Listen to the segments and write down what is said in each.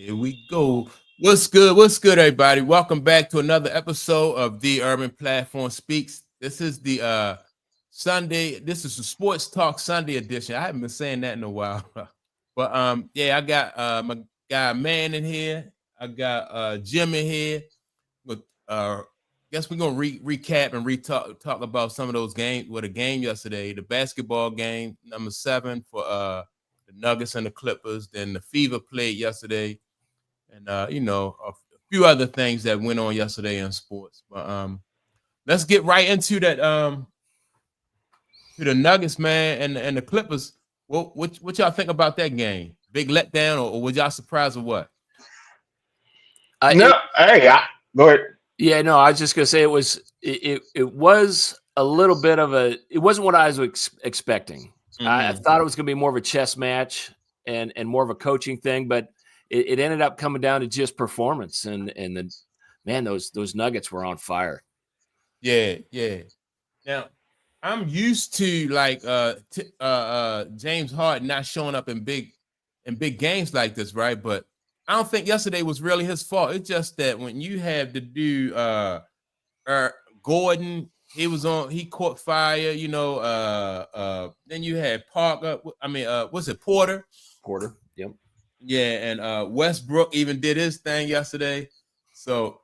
Here we go. What's good? What's good, everybody? Welcome back to another episode of The Urban Platform Speaks. This is the Sunday. This is the Sports Talk Sunday edition. I haven't been saying that in a while. But yeah, I got my guy Man in here. I got Jim in here. But guess we're gonna recap and talk about some of those games. With a game yesterday, the basketball game, number 7 for the Nuggets and the Clippers. Then the Fever played yesterday, and a few other things that went on yesterday in sports. But let's get right into that. To the Nuggets, man, and the Clippers. What y'all think about that game? Big letdown, or was y'all surprised, or what? Go ahead. Yeah, no, I was just gonna say it was a little bit of it wasn't what I was expecting. Mm-hmm. I thought it was gonna be more of a chess match and more of a coaching thing, but it ended up coming down to just performance, and those Nuggets were on fire. Yeah. Now, I'm used to James Harden not showing up in big games like this, right? But I don't think yesterday was really his fault. It's just that when you have to do Gordon, he caught fire, then you had Parker. Was it Porter? Porter, yep. Yeah, and Westbrook even did his thing yesterday. So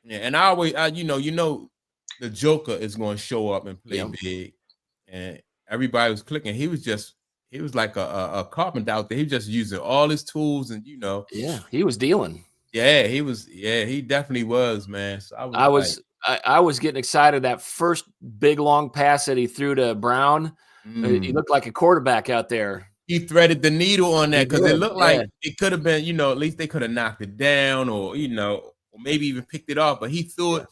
yeah, and I always the Joker is going to show up and play big, and everybody was clicking. He was like a carpenter out there. He was just using all his tools, and yeah, he was dealing. Yeah, he definitely was, man. So I was getting excited. That first big long pass that he threw to Brown, he looked like a quarterback out there. He threaded the needle on that because it looked like it could have been, at least they could have knocked it down, or or maybe even picked it off. But he threw it,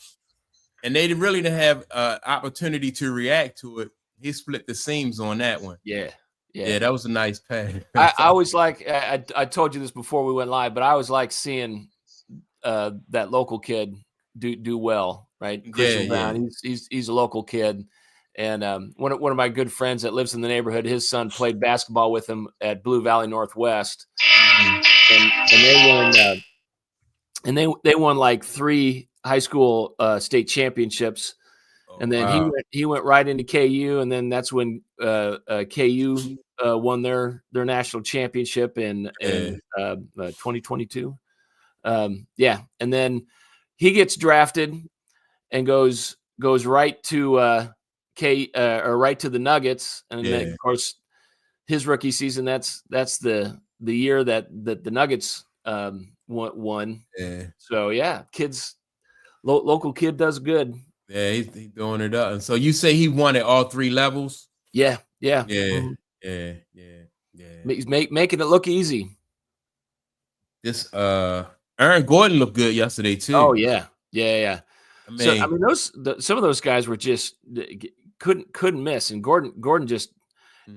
and they really didn't have opportunity to react to it. He split the seams on that one. Yeah, that was a nice pass. I was like, I told you this before we went live, but I was like seeing that local kid do well, right? Christian Brown, he's a local kid. And one of my good friends that lives in the neighborhood, his son played basketball with him at Blue Valley Northwest, and they won like 3 high school state championships, and then he went right into KU, and then that's when KU won their national championship in 2022. And then he gets drafted and goes right to right to the Nuggets, and then of course his rookie season. That's the year that the Nuggets won. Yeah. So local kid does good. Yeah, he's doing it up. And so you say he won at all 3 levels? Yeah. Yeah. He's making it look easy. This Aaron Gordon looked good yesterday too. Oh yeah. Some of those guys were just couldn't miss, and Gordon just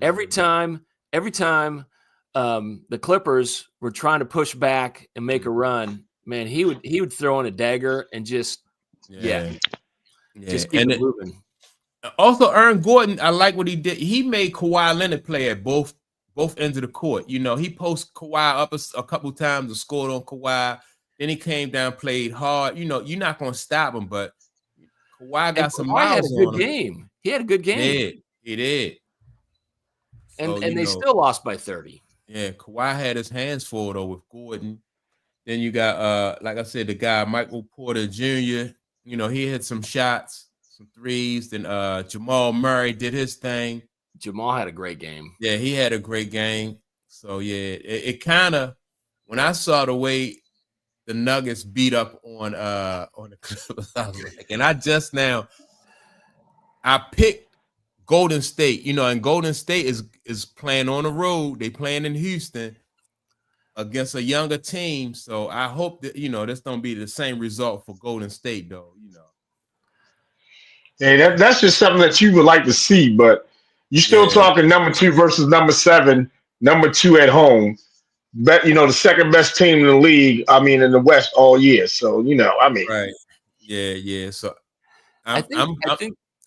every time the Clippers were trying to push back and make a run, man, he would throw in a dagger and just just keep it moving. Also, Aaron Gordon, I like what he did. He made Kawhi Leonard play at both ends of the court. He posted Kawhi up a couple times and scored on Kawhi. Then he came down, played hard. You're not going to stop him, but Kawhi got some miles on him. He had a good game. He did. So, and they still lost by 30. Yeah, Kawhi had his hands full though with Gordon. Then you got like I said, the guy Michael Porter Jr. He hit some shots, some threes. Then Jamal Murray did his thing. Jamal had a great game. Yeah, he had a great game. So yeah, it kind of, when I saw the way the Nuggets beat up on the Clippers, I was like, and I picked Golden State, and Golden State is playing on the road. They playing in Houston against a younger team. So I hope that, this don't be the same result for Golden State though, Hey, that's just something that you would like to see, but you're still talking number 2 versus number 7, number 2 at home. But the second best team in the league, in the West all year. So, Right. Yeah. So I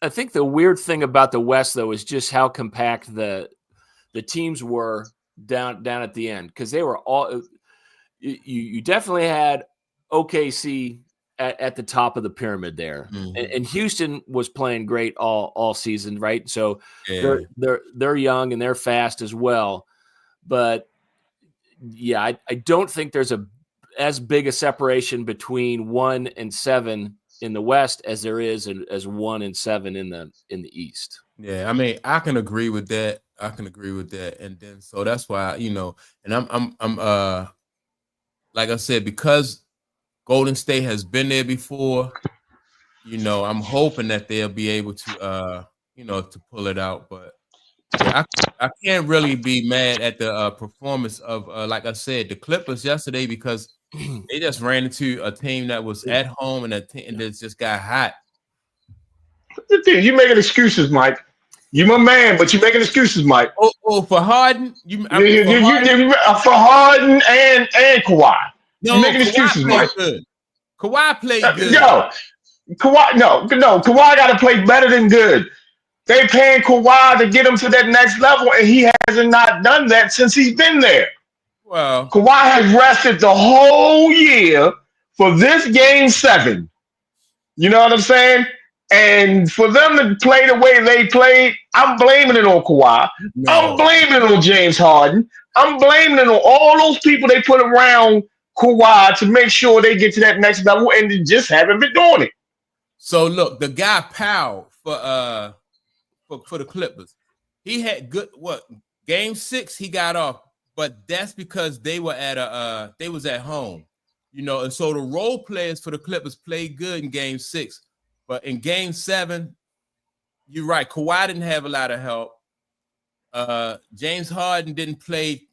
think the weird thing about the West though is just how compact the teams were down at the end, because they were all you definitely had OKC at the top of the pyramid there, and Houston was playing great all season, right? So they're young and they're fast as well, but yeah, I don't think there's as big a separation between 1 and 7 in the West as there is as 1 and 7 in the East. Yeah, I mean, I can agree with that. And then so that's why, and I'm like I said, because Golden State has been there before, I'm hoping that they'll be able to to pull it out. But yeah, I can't really be mad at the performance of like I said, the Clippers yesterday, because they just ran into a team that was at home and a team that just got hot. You making excuses, Mike. You my man, but you making excuses, Mike. Oh, for Harden, for Harden and Kawhi. No, you making excuses, Mike. Good. Kawhi played good. Kawhi got to play better than good. They paying Kawhi to get him to that next level, and he hasn't not done that since he's been there. Well, Kawhi has rested the whole year for this game 7. You know what I'm saying? And for them to play the way they played, I'm blaming it on Kawhi. No. I'm blaming it on James Harden. I'm blaming it on all those people they put around Kawhi to make sure they get to that next level, and they just haven't been doing it. So look, the guy Powell for the Clippers, he had good game 6 he got off, but that's because they were they was at home, and so the role players for the Clippers played good in game 6. But in game 7, you're right. Kawhi didn't have a lot of help. James Harden didn't play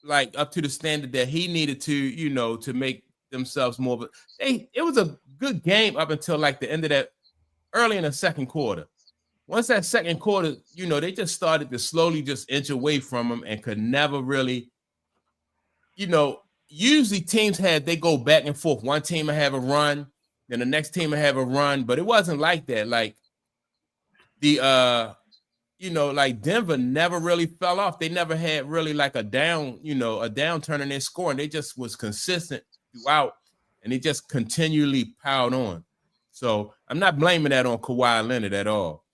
like up to the standard that he needed to, to make themselves more. But it was a good game up until like the end of that, early in the second quarter. Once that second quarter, they just started to slowly just inch away from them and could never really, usually teams they go back and forth. One team will have a run. Then the next team will have a run, but it wasn't like that. Like like Denver never really fell off. They never had really like a downturn in their scoring. They just was consistent throughout, and they just continually piled on. So I'm not blaming that on Kawhi Leonard at all.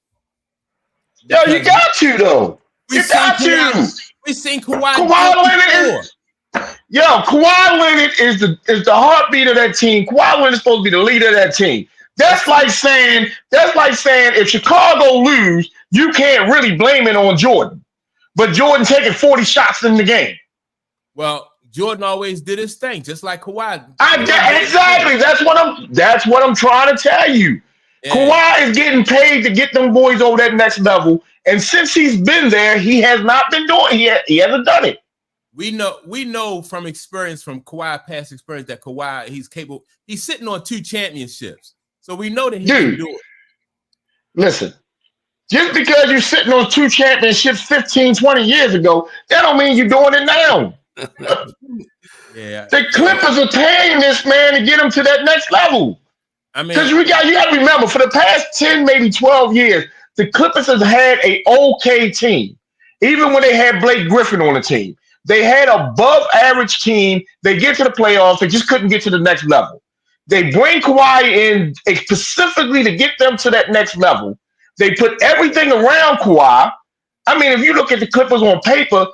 Yo, you got to though. You got to. We seen Kawhi Leonard is. Yo, Kawhi Leonard is the heartbeat of that team. Kawhi Leonard is supposed to be the leader of that team. That's like saying if Chicago lose, you can't really blame it on Jordan. But Jordan taking 40 shots in the game. Well, Jordan always did his thing, just like Kawhi. Exactly. That's what I'm trying to tell you. Yeah. Kawhi is getting paid to get them boys over that next level, and since he's been there, he has not been doing it. He hasn't done it. We know from experience, from Kawhi past experience, that Kawhi, he's capable. He's sitting on 2 championships. So we know that he can do it. Listen, just because you're sitting on 2 championships 15, 20 years ago, that don't mean you're doing it now. Yeah. The Clippers are paying this man to get him to that next level. I mean, because you got to remember, for the past 10, maybe 12 years, the Clippers have had an okay team. Even when they had Blake Griffin on the team. They had an above-average team. They get to the playoffs. They just couldn't get to the next level. They bring Kawhi in specifically to get them to that next level. They put everything around Kawhi. I mean, if you look at the Clippers on paper,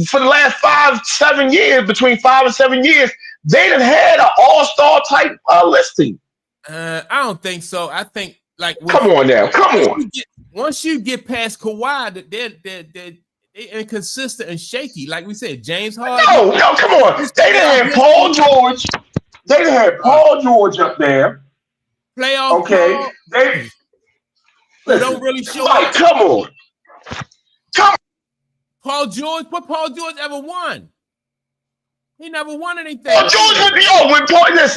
for the last 5-7 years, between 5 and 7 years, they done had an all-star type listing. I don't think so. I think come on. Once you get past Kawhi, they're inconsistent and shaky. Like we said, James Harden. No, come on. They done had Paul George. They done had Paul George up there. Playoff. Okay. They don't really show up. Come on. Paul George. What Paul George ever won? He never won anything.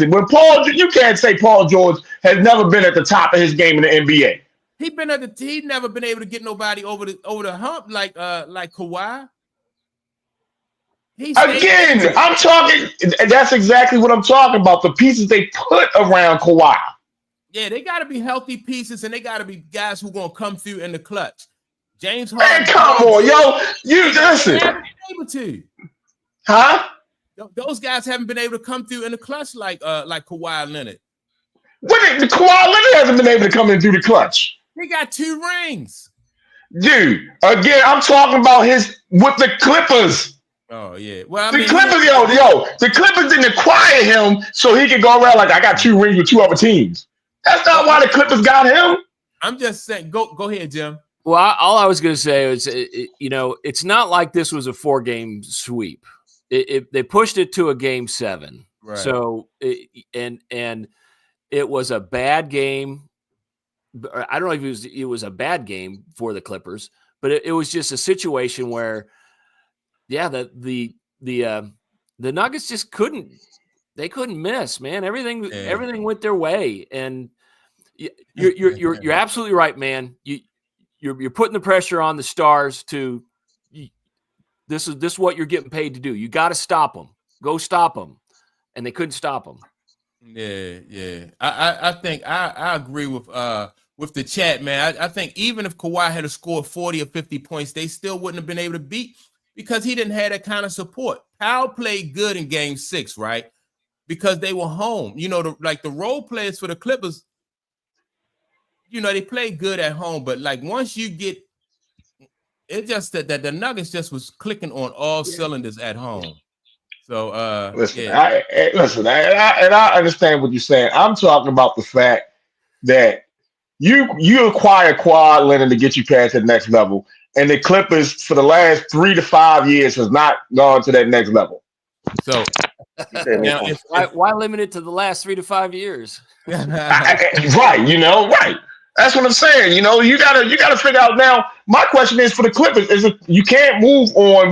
When Paul, you can't say Paul George has never been at the top of his game in the NBA. He's never been able to get nobody over the hump like Kawhi. Again, I'm talking. That's exactly what I'm talking about. The pieces they put around Kawhi. Yeah, they got to be healthy pieces, and they got to be guys who gonna come through in the clutch. James Harden. Man, come on, yo, you listen. Able to. Huh? Those guys haven't been able to come through in the clutch like Kawhi Leonard. The Kawhi Leonard hasn't been able to come in through the clutch. He got 2 rings. Dude, again, I'm talking about with the Clippers. Oh yeah. Well, The Clippers didn't acquire him so he could go around like I got 2 rings with 2 other teams. That's not why the Clippers got him. I'm just saying. Go ahead, Jim. Well, all I was going to say is, it's not like this was a 4-game sweep. They pushed it to a game 7. Right. So and it was a bad game. I don't know if it was a bad game for the Clippers, but it was just a situation where, the Nuggets just couldn't miss, man. Everything went their way, and you're absolutely right, man. You're putting the pressure on the Stars to. This is what you're getting paid to do. You got to stop them. Go stop them, and they couldn't stop them. Yeah. I think I agree with the chat, man. I think even if Kawhi had scored 40 or 50 points, they still wouldn't have been able to beat because he didn't have that kind of support. Powell played good in game 6, right? Because they were home. The role players for the Clippers, they played good at home, but like once you get it just that the Nuggets just was clicking on all cylinders at home. So listen, I understand what you're saying. I'm talking about the fact that you acquire Kawhi Leonard to get you past the next level, and the Clippers for the last 3 to 5 years has not gone to that next level. So now, why limit it to the last 3 to 5 years? Right, right. That's what I'm saying. You gotta figure out now. My question is for the Clippers: is it you can't move on?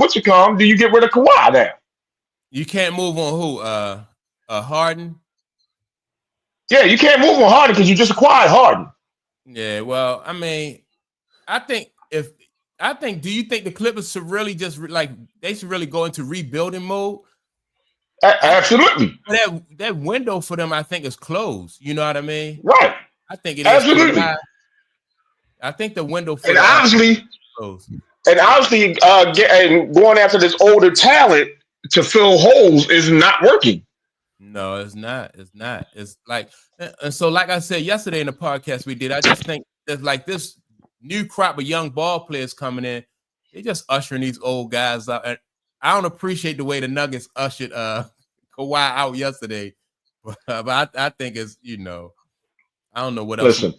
Do you get rid of Kawhi now? You can't move on who? Harden? Yeah, you can't move on Harden because you just acquired Harden. Yeah, well, I mean, do you think the Clippers should really just they should really go into rebuilding mode? Absolutely. That window for them, I think, is closed. You know what I mean? Right. I think it absolutely. Is. I think the window for closed. And obviously, going after this older talent to fill holes is not working. No, it's not. It's not. It's like, and so, like I said yesterday in the podcast we did, I just think there's like this new crop of young ball players coming in. They're just ushering these old guys out. And I don't appreciate the way the Nuggets ushered Kawhi out yesterday, but I think it's I don't know what else. Listen,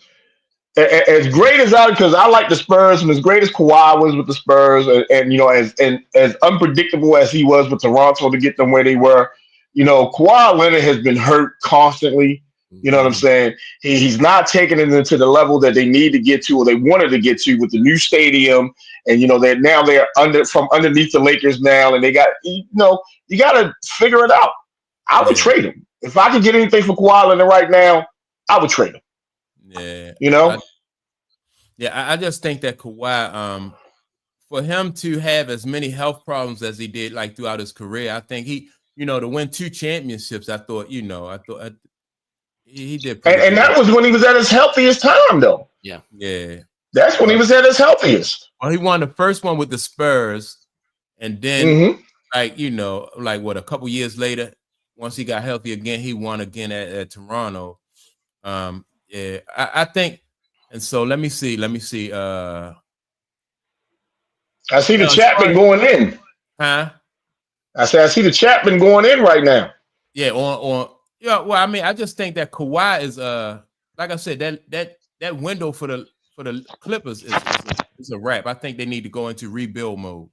as great as because I like the Spurs, and as great as Kawhi was with the Spurs, and as unpredictable as he was with Toronto to get them where they were, Kawhi Leonard has been hurt constantly. You know what I'm saying? He's not taking it into the level that they need to get to or they wanted to get to with the new stadium. And, they're from underneath the Lakers now. And they got, you got to figure it out. I would trade him. If I could get anything for Kawhi Leonard right now, I would trade him. Yeah. I just think that Kawhi, for him to have as many health problems as he did like throughout his career, I think he, to win 2 championships, I thought he did. And that was when he was at his healthiest time, though. Yeah. That's when he was at his healthiest. Well, he won the first one with the Spurs, and then a couple years later, once he got healthy again, he won again at Toronto. I think, and so let me see. I see the Chapman going in. Huh? I see the Chapman going in right now. Yeah, well, I mean, I just think that Kawhi is like I said, that window for the Clippers is a wrap. I think they need to go into rebuild mode.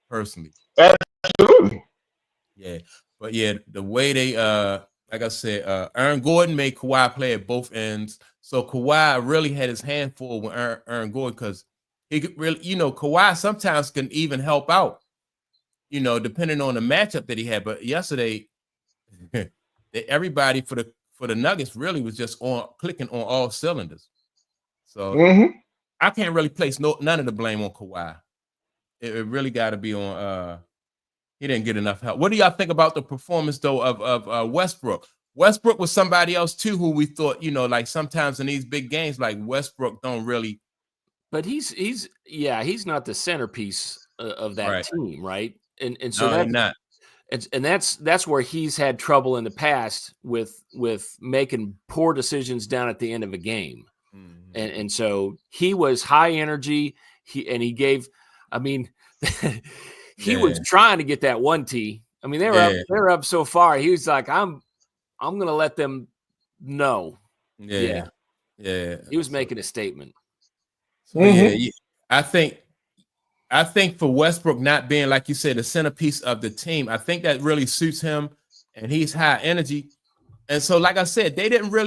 Personally, absolutely. Yeah, but the way they like I said, Aaron Gordon made Kawhi play at both ends, so Kawhi really had his hand full with Aaron Gordon because he could really, Kawhi sometimes can even help out, depending on the matchup that he had. But yesterday, everybody for the Nuggets really was just clicking on all cylinders. So I can't really place none of the blame on Kawhi. It really got to be on. He didn't get enough help. What do y'all think about the performance though of Westbrook? Westbrook was somebody else too who we thought, like sometimes in these big games, like Westbrook don't really. But he's not the centerpiece of that team, right? And so no, not. and that's where he's had trouble in the past with making poor decisions down at the end of a game. Mhm. And so he was high energy. He gave, I mean, he was trying to get that 1 tee. I mean, they're up so far. He was like, I'm going to let them know. Yeah. He was making a statement. So yeah, I think for Westbrook not being, like you said, the centerpiece of the team, I think that really suits him, and he's high energy. And so, like I said, Denver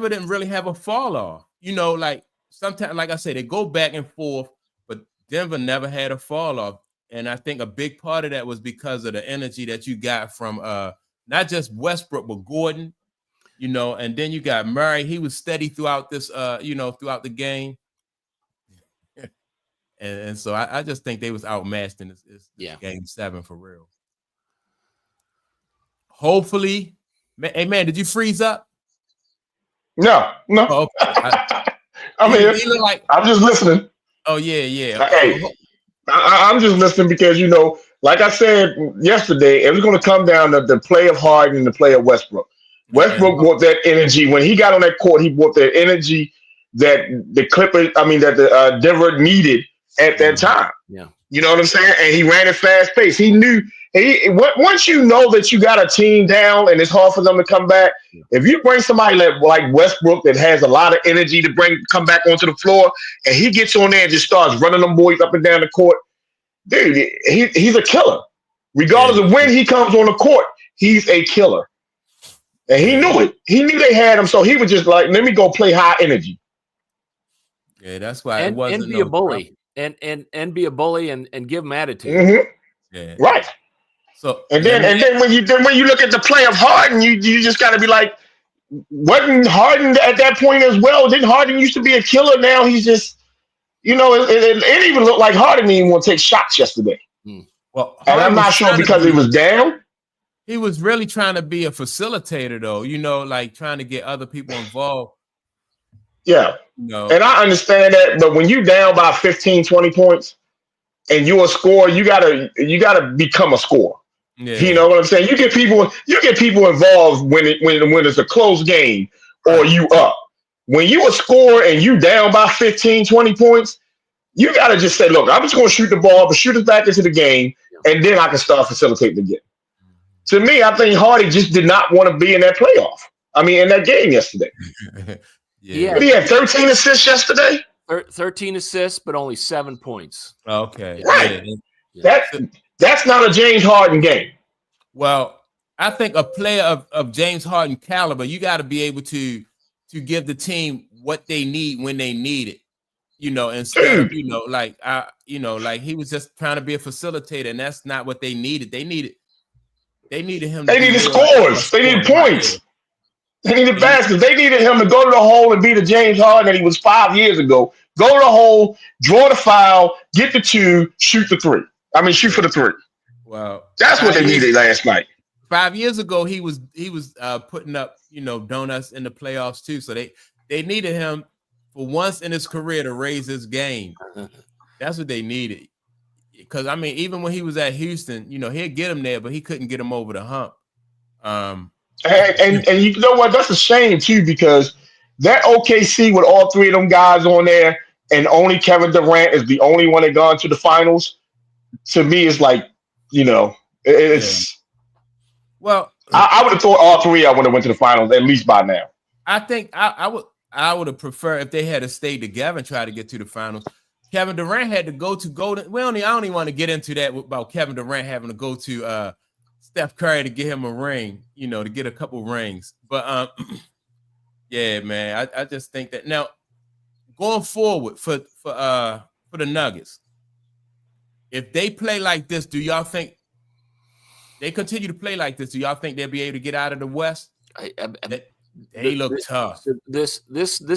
didn't really have a fall off. Like sometimes, like I said, they go back and forth, but Denver never had a fall off. And I think a big part of that was because of the energy that you got from not just Westbrook, but Gordon, and then you got Murray. He was steady throughout this, throughout the game. And so I just think they was outmatched in this game 7 for real. Hopefully, hey man, did you freeze up? No. Oh, okay. I'm here. I'm just listening. Oh yeah. Hey, I'm just listening because like I said yesterday, it was going to come down to the play of Harden and the play of Westbrook. Westbrook brought that energy when he got on that court. He brought that energy that the Denver needed at that time. Yeah. You know what I'm saying? And he ran at fast pace. He knew once you know that you got a team down and it's hard for them to come back. If you bring somebody like Westbrook that has a lot of energy to come back onto the floor, and he gets on there and just starts running them boys up and down the court, dude, he's a killer. Regardless of when he comes on the court, he's a killer. And he knew it. He knew they had him, so he was just like, let me go play high energy. Yeah, that's why it wasn't. And be a bully. And be a bully and give him attitude. Mm-hmm. Yeah. Right. So then when you look at the play of Harden, you just got to be like, wasn't Harden at that point as well? Didn't Harden used to be a killer? Now he's just, it even looked like Harden didn't even want to take shots yesterday. Well, and I'm not sure because he was down. He was really trying to be a facilitator, though. Like trying to get other people involved. Yeah. And I understand that, but when you down by 15, 20 points and you're a scorer, you gotta become a scorer. Yeah. You know what I'm saying? You get people involved when it's a close game or you up. When you a scorer and you down by 15, 20 points, you gotta just say, look, I'm just gonna shoot the ball, but shoot us back into the game, and then I can start facilitating again. To me, I think Hardy just did not want to be in that playoff. In that game yesterday. Yeah. He had 13 assists yesterday. 13 assists, but only 7 points. Okay. Right. Yeah. That's not a James Harden game. Well, I think a player of James Harden caliber, you got to be able to give the team what they need when they need it. Instead of like he was just trying to be a facilitator, and that's not what they needed. They needed him. They needed scores. They needed points. They needed baskets. They needed him to go to the hole and be the James Harden that he was 5 years ago. Go to the hole, draw the foul, get the 2, shoot the 3. Shoot for the 3. Well, that's what they needed last night. 5 years ago, he was putting up donuts in the playoffs too. So they needed him for once in his career to raise his game. That's what they needed. Because even when he was at Houston, he'd get him there, but he couldn't get him over the hump. And you know what? That's a shame too, because that OKC with all 3 of them guys on there, and only Kevin Durant is the only one that gone to the finals. To me, it's like, it's. Well, I would have thought all 3 of them would have went to the finals at least by now. I think I would have preferred if they had stayed together and tried to get to the finals. Kevin Durant had to go to Golden. I don't even want to get into that about Kevin Durant having to go to Steph Curry to get him a ring, to get a couple rings. But yeah, man, I just think that now going forward for the Nuggets, if they play like this, do y'all think they continue to play like this? Do y'all think they'll be able to get out of the West? They look tough. This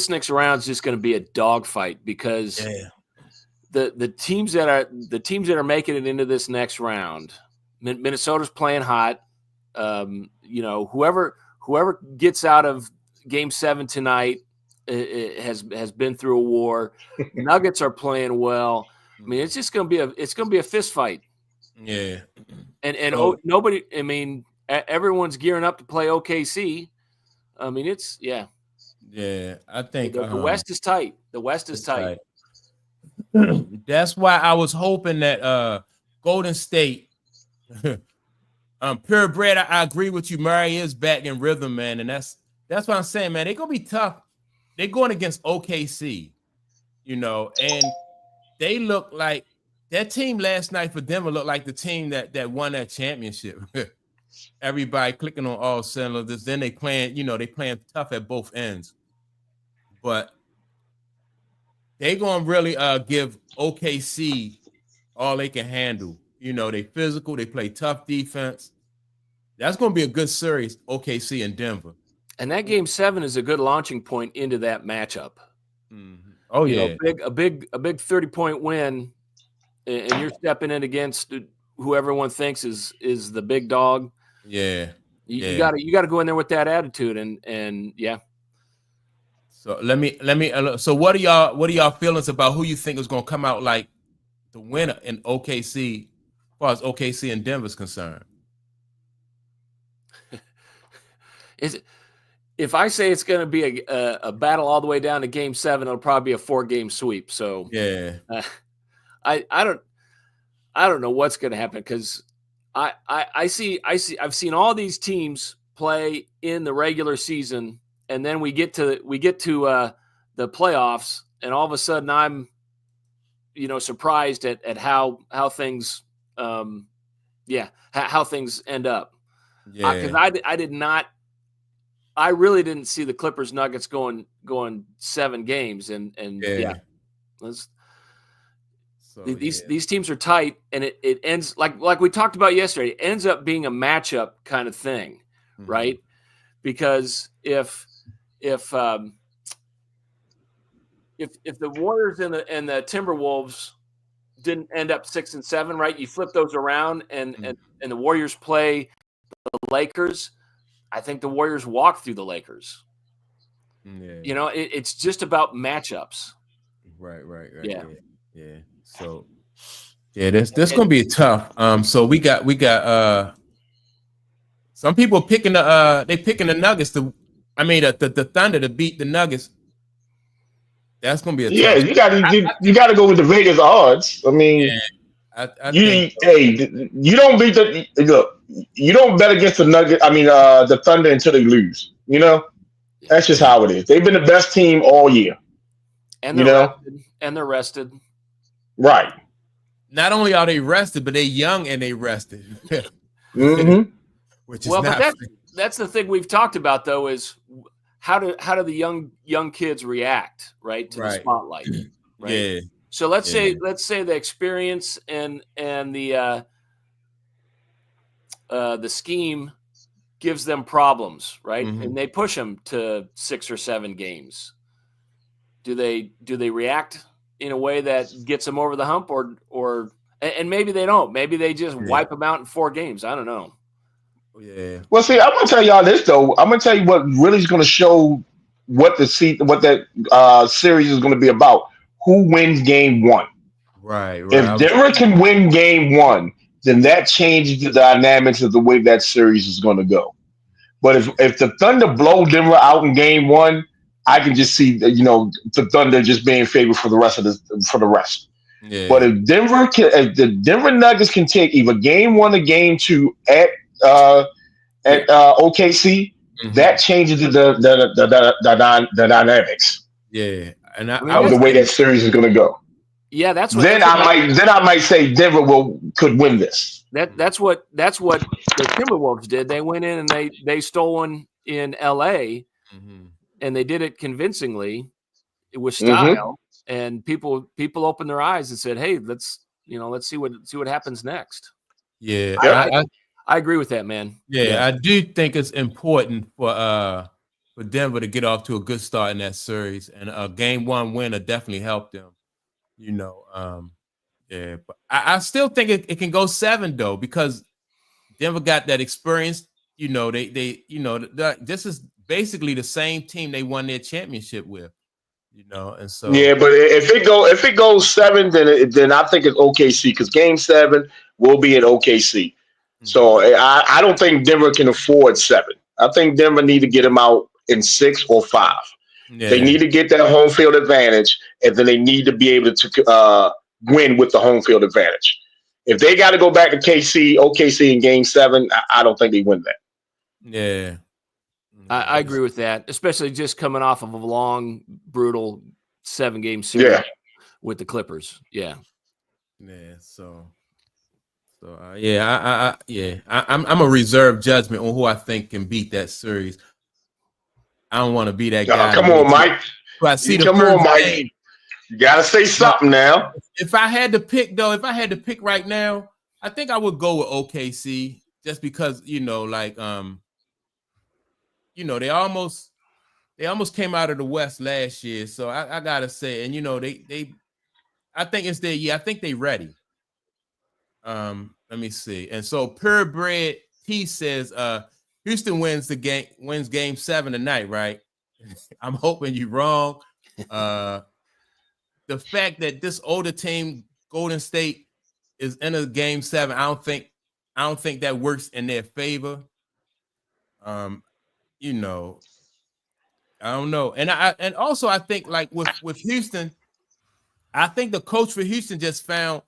next round is just going to be a dogfight because the teams that are making it into this next round, Minnesota's playing hot. Whoever gets out of Game 7 tonight has been through a war. Nuggets are playing well. It's just going to be a fist fight. Yeah. And So, nobody. I mean, everyone's gearing up to play OKC. I mean, yeah, I think the West is tight. The West is it's tight. That's why I was hoping that Golden State, purebred. I agree with you. Murray is back in rhythm, man, and that's what I'm saying, man. They're gonna be tough. They're going against OKC, and they look like that team last night for Denver looked like the team that won that championship. Everybody clicking on all cylinders. Then they playing tough at both ends, but they gonna really give OKC all they can handle. They physical, they play tough defense. That's gonna be a good series, OKC and Denver. And that game 7 is a good launching point into that matchup. Mm-hmm. Oh yeah, a big 30-point win, and you're stepping in against who everyone thinks is the big dog. Yeah, you got to go in there with that attitude, and yeah. So let me. So what are y'all feelings about who you think is going to come out like the winner in OKC, as far as OKC and Denver's concerned? If I say it's going to be a battle all the way down to Game 7, it'll probably be a 4-game sweep. So yeah, I don't know what's going to happen, because I've seen all these teams play in the regular season, and then we get to the playoffs, and all of a sudden I'm surprised at how things how things end up. Because I did not. I really didn't see the Clippers Nuggets going 7 games, and these teams are tight, and it ends like we talked about yesterday. It ends up being a matchup kind of thing, right? Because if the Warriors and the Timberwolves didn't end up 6 and 7, right? You flip those around, and the Warriors play the Lakers. I think the Warriors walk through the Lakers. Yeah. It's just about matchups. Right. Yeah. So, this gonna be tough. So we got some people picking the Nuggets the Thunder to beat the Nuggets. That's gonna be a tough. You got to go with the Vegas odds. I mean, you don't beat you don't bet against the Nuggets. I mean, the Thunder until they lose. That's just how it is. They've been the best team all year, and they're rested. Right. Not only are they rested, but they're young and they rested. Which is but that's the thing we've talked about, though, is how do the young kids react, right, to the spotlight, right? Yeah. So let's say the experience and the scheme gives them problems, right? And they push them to 6 or 7 games. Do they react in a way that gets them over the hump, or maybe they don't? Maybe they just wipe them out in 4 games. I don't know. Yeah. Well, see, I'm gonna tell y'all this though. I'm gonna tell you what really is gonna show what that series is gonna be about. Who wins game 1? Right. If Denver can win game 1, then that changes the dynamics of the way that series is going to go. But if the Thunder blow Denver out in game 1, I can just see the Thunder just being favored for the rest. Yeah. But if the Denver Nuggets can take either game 1 or game 2 at OKC, that changes the dynamics. Yeah, and the way that series is going to go. Yeah, that's what. Then I might say Denver could win this. That's what the Timberwolves did. They went in and they stole one in LA, and they did it convincingly with style. And people opened their eyes and said, "Hey, let's see what happens next." Yeah, I agree with that, man. Yeah, I do think it's important for Denver to get off to a good start in that series, and a game 1 win will definitely help them. But I still think it can go 7 though, because Denver got that experience. This is basically the same team they won their championship with. And so but if it goes 7, then I think it's OKC, because game 7 will be at OKC. So I don't think Denver can afford 7. I think Denver need to get him out in 6 or 5. They need to get that home field advantage, and then they need to be able to win with the home field advantage. If they got to go back to OKC in Game 7, I don't think they win that. Yeah. I agree with that, especially just coming off of a long, brutal 7-game series with the Clippers. Yeah. So I'm a reserve judgment on who I think can beat that series. I don't want to be that guy. Come on, Mike. Come on, Mike. You gotta say something now. If I had to pick right now, I think I would go with OKC just because they almost came out of the West last year. So I gotta say, and I think it's their year. I think they ready. Let me see. And so Purebred T says Houston wins game 7 tonight, right? I'm hoping you're wrong. The fact that this older team, Golden State, is in a game 7, I don't think that works in their favor. I don't know. And also I think like with Houston, I think the coach for Houston just found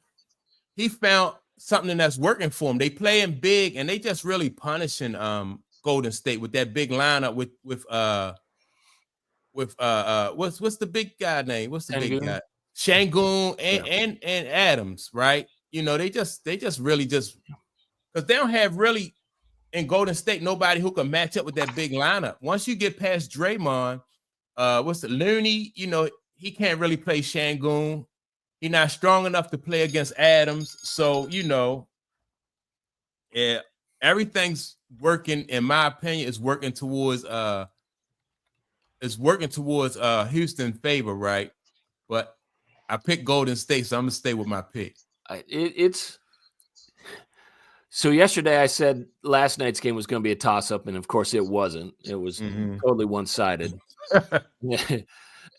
something that's working for them. They playing big and they just really punishing Golden State with that big lineup with what's the big guy name? What's the big guy? Şengün and Adams, right? They just really because they don't have really in Golden State nobody who can match up with that big lineup. Once you get past Draymond, Looney, he can't really play Şengün. He's not strong enough to play against Adams. So, everything's working, in my opinion, is working towards Houston favor, right? But I picked Golden State, so I'm gonna stay with my pick. So yesterday I said last night's game was going to be a toss-up, and of course it wasn't. It was totally one-sided.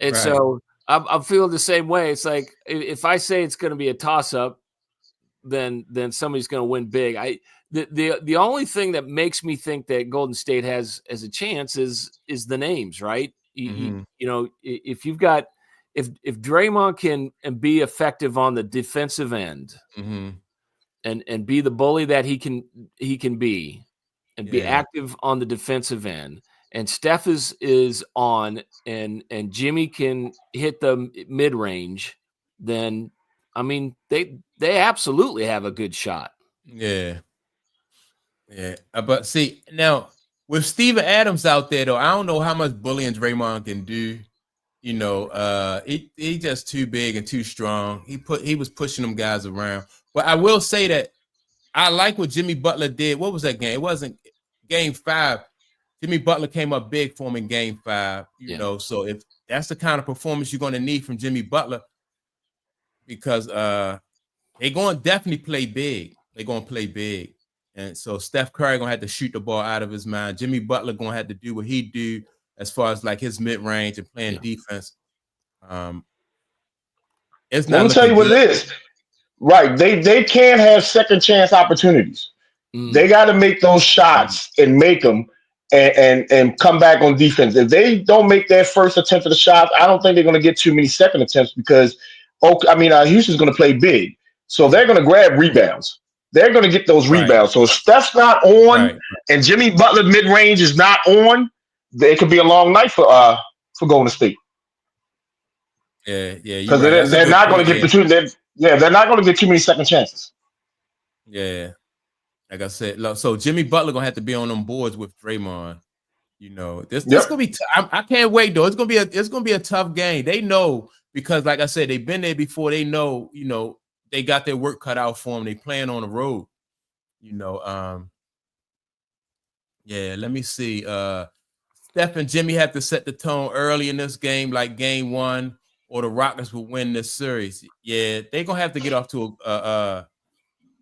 And so I'm feeling the same way. It's like if I say it's going to be a toss-up, then somebody's going to win big. The only thing that makes me think that Golden State has a chance is the names, right? If you've got if Draymond can be effective on the defensive end and be the bully that he can be and be active on the defensive end, and Steph is on and Jimmy can hit the mid range, then I mean they absolutely have a good shot. Yeah. But see, now with Steven Adams out there though, I don't know how much bullying Draymond can do. He just too big and too strong. He was pushing them guys around. But I will say that I like what Jimmy Butler did. What was that game? It wasn't game 5. Jimmy Butler came up big for him in game 5. So if that's the kind of performance you're going to need from Jimmy Butler, because they're going to definitely play big. They're going to play big. And so Steph Curry going to have to shoot the ball out of his mind. Jimmy Butler going to have to do what he do as far as like his mid-range and playing defense. It's not. Let me tell you what it is. Right. They can't have second chance opportunities. They got to make those shots and make them and come back on defense. If they don't make their first attempt at the shots, I don't think they're going to get too many second attempts because, Houston's going to play big. So they're going to grab rebounds. They're going to get those rebounds. So if Steph's not on and Jimmy Butler mid-range is not on, it could be a long night for Golden State. Yeah. Because they're not going to get between them. Yeah, they're not going to get too many second chances. Yeah. Like I said, so Jimmy Butler going to have to be on them boards with Draymond. This going to be I can't wait though. It's going to be a tough game. They know because like I said, they've been there before. They know, they got their work cut out for them. They playing on the road. Let me see. Steph and Jimmy have to set the tone early in this game, like game 1, or the Rockets will win this series. Yeah, they're gonna have to get off to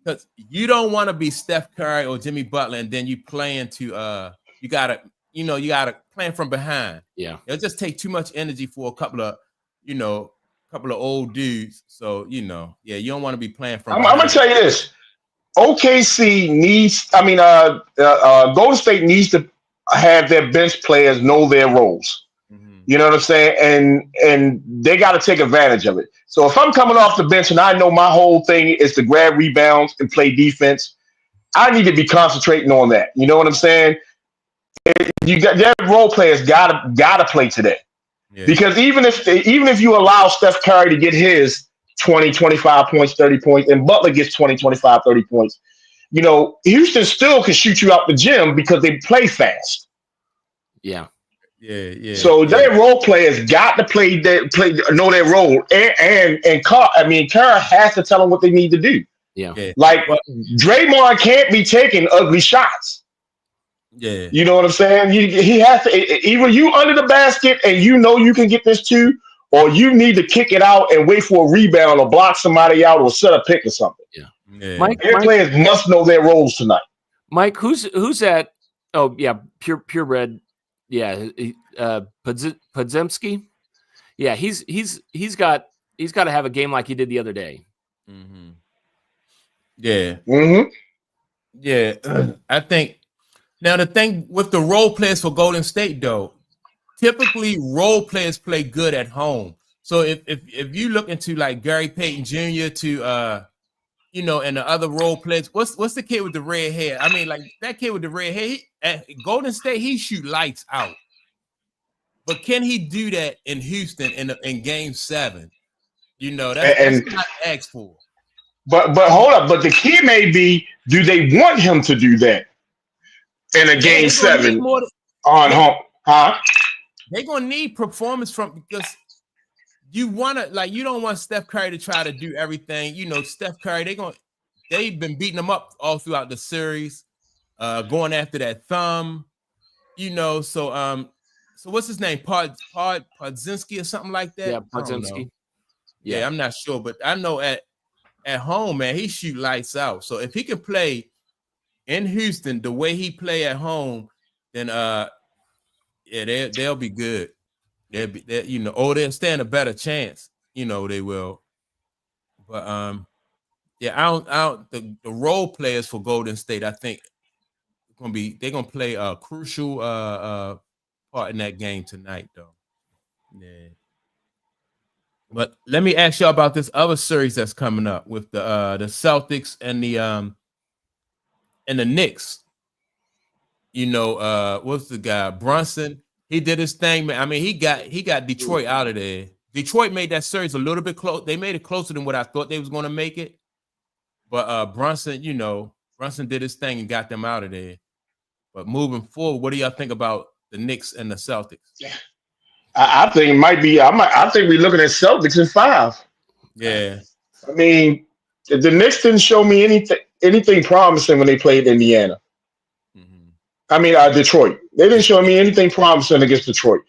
because you don't want to be Steph Curry or Jimmy Butler, and then you playing to you gotta plan from behind. Yeah, it'll just take too much energy for a couple of old dudes. So you don't want to be playing from. I'm gonna tell you this. OKC needs. Golden State needs to have their bench players know their roles. Mhm. You know what I'm saying? And they got to take advantage of it. So if I'm coming off the bench and I know my whole thing is to grab rebounds and play defense, I need to be concentrating on that. You know what I'm saying? You got their role players gotta play today. Yeah. Because even if you allow Steph Curry to get his 20, 25 points, 30 points, and Butler gets 20, 25, 30 points, Houston still can shoot you out the gym because they play fast. Yeah. Yeah. So their role players got to know their role, and Curry has to tell them what they need to do. Yeah. Like Draymond can't be taking ugly shots. Yeah. You know what I'm saying? He has to either you under the basket and you can get this too, or you need to kick it out and wait for a rebound or block somebody out or set a pick or something. Yeah. Mike, their players must know their roles tonight. Mike, who's that? Oh yeah, purebred. Yeah, Podzemski. Yeah, he's got to have a game like he did the other day. Mm-hmm. Yeah. Mm-hmm. Yeah. I think now the thing with the role players for Golden State, though, typically role players play good at home. So if you look into like Gary Payton Jr. to and the other role players, what's the kid with the red hair? I mean, like that kid with the red hair, at Golden State, he shoot lights out. But can he do that in Houston in Game 7? That's not asked for. But hold up. But the key may be: do they want him to do that in a Game 7 on home? Huh? They're gonna need performance because you don't want Steph Curry to try to do everything. Steph Curry, they've been beating him up all throughout the series, going after that thumb. So what's his name? Podzinski or something like that? Yeah, Podzinski. Yeah, I'm not sure, but I know at home, man, he shoot lights out. So if he can play in Houston the way he play at home, then they'll be good. They'll stand a better chance. They will. But the role players for Golden State, I think they're gonna play a crucial part in that game tonight, though. Yeah. But let me ask y'all about this other series that's coming up with the Celtics and the Knicks. What's the guy? Brunson. He did his thing, man. I mean, he got Detroit out of there. Detroit made that series a little bit close. They made it closer than what I thought they was going to make it. But Brunson did his thing and got them out of there. But moving forward, what do y'all think about the Knicks and the Celtics? Yeah. I think it might be. I think we're looking at Celtics in 5. Yeah. I mean, the Knicks didn't show me anything promising when they played Indiana. Mm-hmm. Detroit. They didn't show me anything promising against Detroit.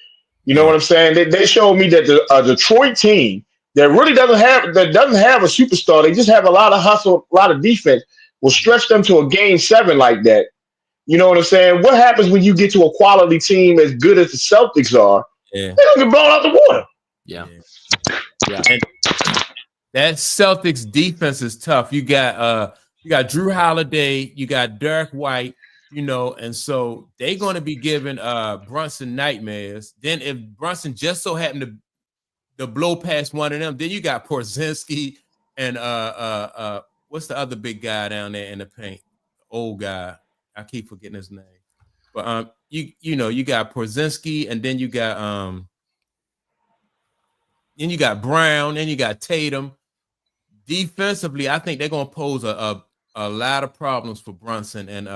You know what I'm saying? They showed me that the Detroit team that really doesn't have a superstar. They just have a lot of hustle, a lot of defense. Will stretch them to a Game 7 like that. You know what I'm saying? What happens when you get to a quality team as good as the Celtics are? Yeah. They don't get blown out the water. Yeah. And that Celtics defense is tough. You got Drew Holiday, you got Derek White, and so they're going to be giving Brunson nightmares. Then if Brunson just so happened to blow past one of them, then you got Porzingis and what's the other big guy down there in the paint? Old guy. I keep forgetting his name. But you got Porzingis, and then you got Brown, and you got Tatum. Defensively, I think they're gonna pose a lot of problems for Brunson and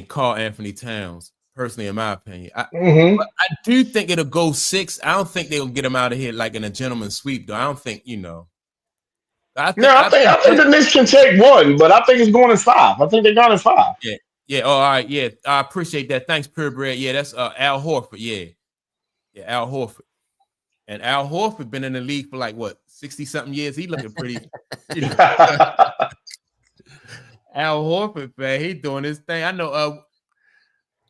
Karl Anthony Towns, personally, in my opinion. But I do think it'll go 6. I don't think they'll get him out of here like in a gentleman's sweep, though. I don't think, I think the Knicks can take 1, but I think it's going in 5. I think they're going in 5. Yeah. All right. Yeah, I appreciate that. Thanks, purebred. Yeah, that's Al Horford. Yeah, Al Horford. And Al Horford been in the league for 60-something years. He looking pretty. Al Horford, man, he doing his thing. I know.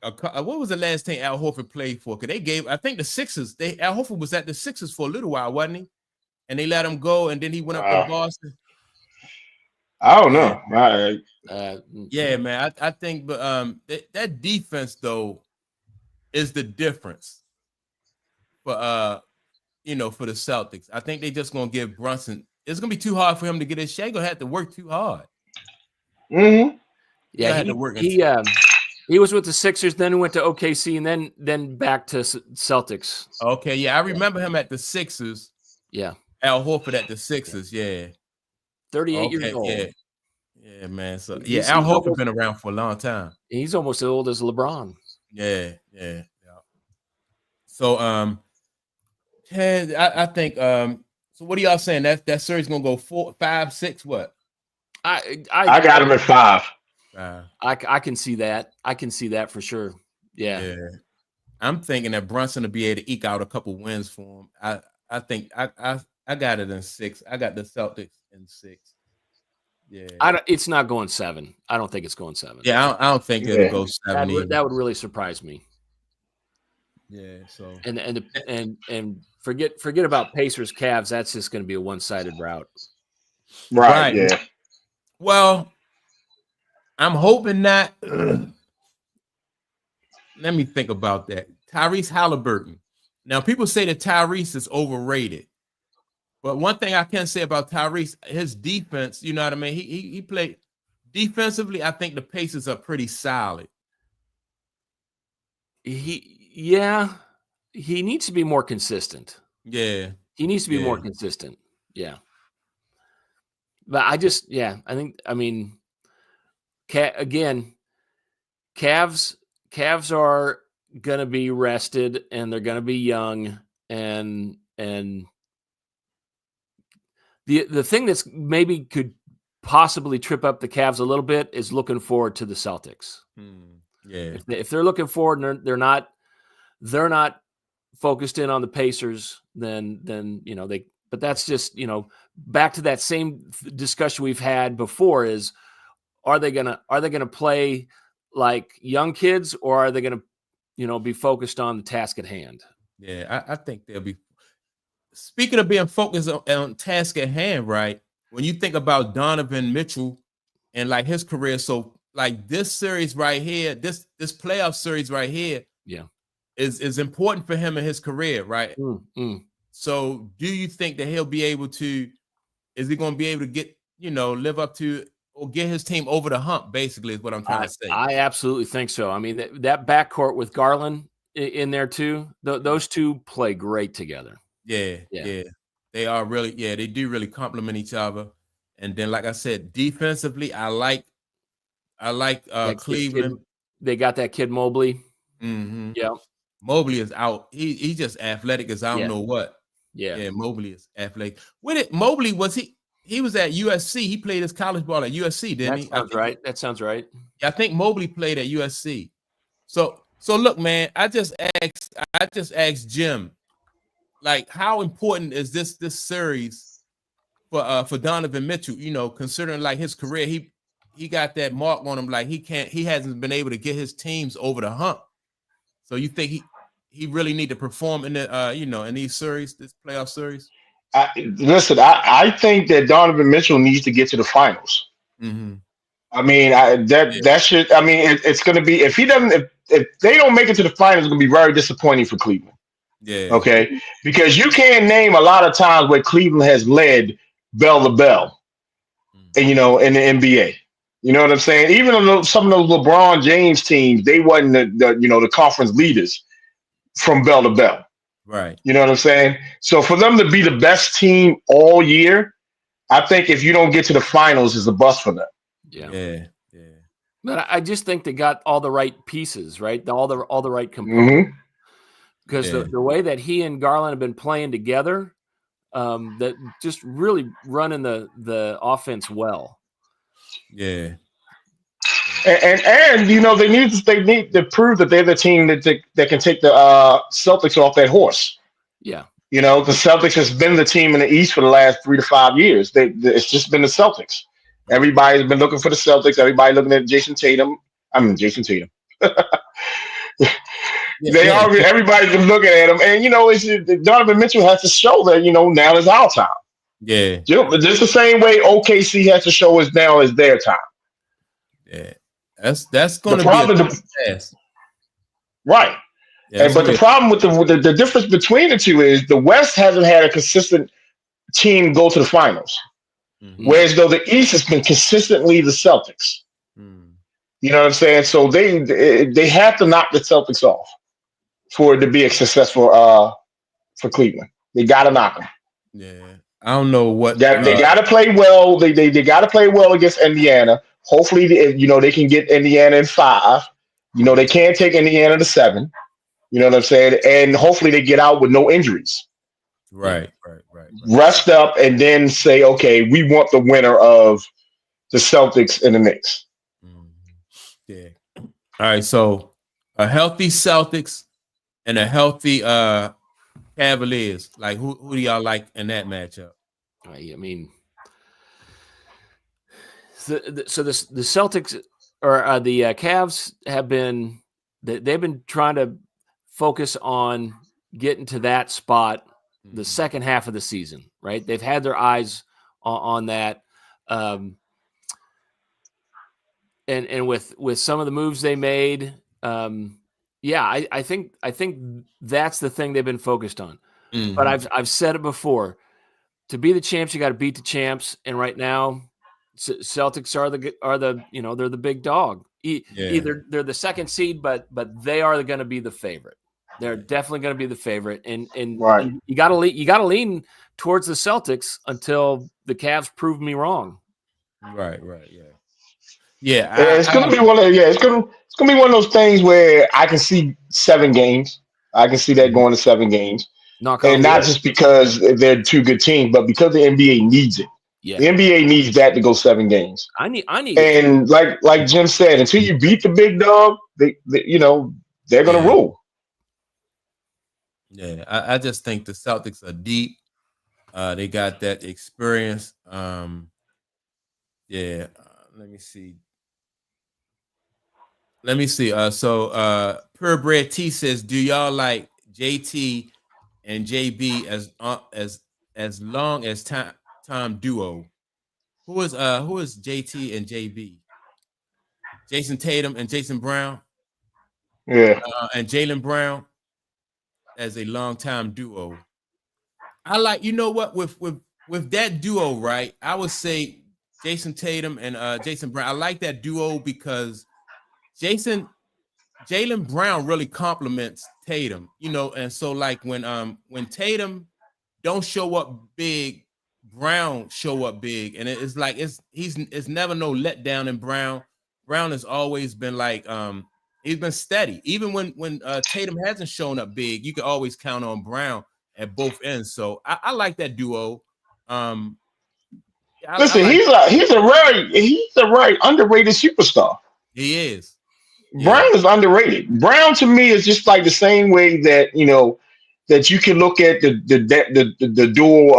What was the last thing Al Horford played for? Because I think the Sixers. Al Horford was at the Sixers for a little while, wasn't he? And they let him go, and then he went up to Boston. I don't Yeah, know. I, yeah, man. I think, but that defense though is the difference for for the Celtics. I think they just gonna give Brunson. It's gonna be too hard for him to get his shot. He gonna have to work too hard. mm-hmm. He Yeah, gonna have to work. he was with the Sixers, then he went to OKC, and then back to Celtics. Okay, yeah, I remember him at the Sixers. Yeah, Al Horford at the Sixers. Yeah. 38 years Okay. old. Yeah. Yeah, man. So yeah, He's Al Horford almost, been around for a long time. he's almost as old as LeBron. Yeah. Yeah. Yeah. So I think so what are y'all saying? That series gonna go 4, 5, 6, what? I got him at 5. I can see that. I can see that for sure. Yeah. I'm thinking that Brunson will be able to eke out a couple wins for him. I think I got it in 6. I got the Celtics in 6. Yeah. It's not going 7. I don't think it's going 7. Yeah, I don't think it'll go 7. That would really surprise me. Yeah. So and forget about Pacers Cavs. That's just going to be a one-sided route. Right. Yeah. Well, I'm hoping not. Let me think about that. Tyrese Halliburton. Now, people say that Tyrese is overrated. But one thing I can say about Tyrese, his defense, you know what I mean? He played defensively. I think the Pacers are pretty solid. He needs to be more consistent. Yeah. He needs to be more consistent. Yeah. But I mean, again, Cavs are going to be rested and they're going to be young, and the thing that's maybe could possibly trip up the Cavs a little bit is looking forward to the Celtics. Yeah. If they're looking forward and they're not focused in on the Pacers, then but that's just, back to that same discussion we've had before is, are they gonna play like young kids, or are they gonna, be focused on the task at hand? Yeah, I think they'll be. Speaking of being focused on task at hand, right? When you think about Donovan Mitchell and like his career, so like this series right here, this playoff series right here, is important for him in his career, right? So do you think that he'll be able to? Is he going to be able to get, live up to or get his team over the hump? Basically, is what I'm trying to say. I absolutely think so. I mean, that backcourt with Garland in there too. Those two play great together. Yeah. They are really, they do really complement each other. And then, like I said, defensively, I like Cleveland. They got that kid Mobley. Mm-hmm. Yeah. Mobley is out. He's just athletic as I don't know what. Yeah, Mobley is athletic. Mobley he was at USC. He played his college ball at USC, didn't he? That sounds right. Yeah, I think Mobley played at USC. So look, man, I just asked Jim, like, how important is this series for Donovan Mitchell? Considering like his career, he got that mark on him. Like he hasn't been able to get his teams over the hump. So you think he really need to perform in the in these series, this playoff series? Listen, I think that Donovan Mitchell needs to get to the finals. Mm-hmm. I mean, that should. I mean, it's going to be, if he doesn't, if they don't make it to the finals, it's going to be very disappointing for Cleveland. Yeah. Okay. Because you can't name a lot of times where Cleveland has led bell to bell, and in the NBA. You know what I'm saying? Even on some of those LeBron James teams, they wasn't the conference leaders from bell to bell. Right. You know what I'm saying? So for them to be the best team all year, I think if you don't get to the finals, is a bust for them. Yeah. But I just think they got all the right pieces, right? All the right components. Because the way that he and Garland have been playing together, that just really running the offense well. Yeah. And they need to prove that they're the team that can take the Celtics off that horse. Yeah. The Celtics has been the team in the East for the last 3 to 5 years. It's just been the Celtics. Everybody's been looking for the Celtics. Everybody looking at Jason Tatum. Everybody's been looking at him, and Donovan Mitchell has to show that now is our time. Yeah. Just the same way OKC has to show us now is their time. Yeah. That's The going to be a problem, task. right? Yeah, But the problem with the difference between the two is the West hasn't had a consistent team go to the finals, whereas though the East has been consistently the Celtics. You know what I'm saying? So they have to knock the Celtics off for it to be a successful for Cleveland. They got to knock them. Yeah, I don't know what They got to play well. They got to play well against Indiana. Hopefully, they can get Indiana in 5. They can't take Indiana to 7. You know what I'm saying? And hopefully they get out with no injuries. Right. Rest up and then say, okay, we want the winner of the Celtics and the Knicks. Yeah. All right. So a healthy Celtics and a healthy Cavaliers. Like who do y'all like in that matchup? I mean, so the Celtics or the Cavs have been they've been trying to focus on getting to that spot the second half of the season, right? They've had their eyes on that. And with some of the moves they made, I think that's the thing they've been focused on. But I've said it before. To be the champs, you got to beat the champs. And right now, Celtics are the they're the big dog. Either they're the second seed, but they are going to be the favorite. They're definitely going to be the favorite. And right. you got to lean towards the Celtics until the Cavs prove me wrong. Right. Yeah. It's gonna be one of one of those things where I can see 7 games. I can see that going to 7 games. And not just because they're 2 good teams, but because the NBA needs it. Yeah. The NBA needs that to go 7 games. I need and it. like Jim said, until you beat the big dog, they're gonna rule. Yeah, I just think the Celtics are deep. They got that experience. Let me see. So Purebred T says, do y'all like JT and JB as long as time duo? Who is JT and JB? Jason Tatum and Jason Brown? Yeah. And Jaylen Brown as a long-time duo. I like, with that duo, right? I would say Jason Tatum and Jason Brown. I like that duo because Jaylen Brown really compliments Tatum, and so like when Tatum don't show up big, Brown show up big, and it's like it's never no letdown in Brown. Brown has always been like he's been steady. Even when Tatum hasn't shown up big, you can always count on Brown at both ends. So I like that duo. Listen, he's a very underrated superstar. He is. Brown is underrated. Brown to me is just like the same way that that you can look at the duo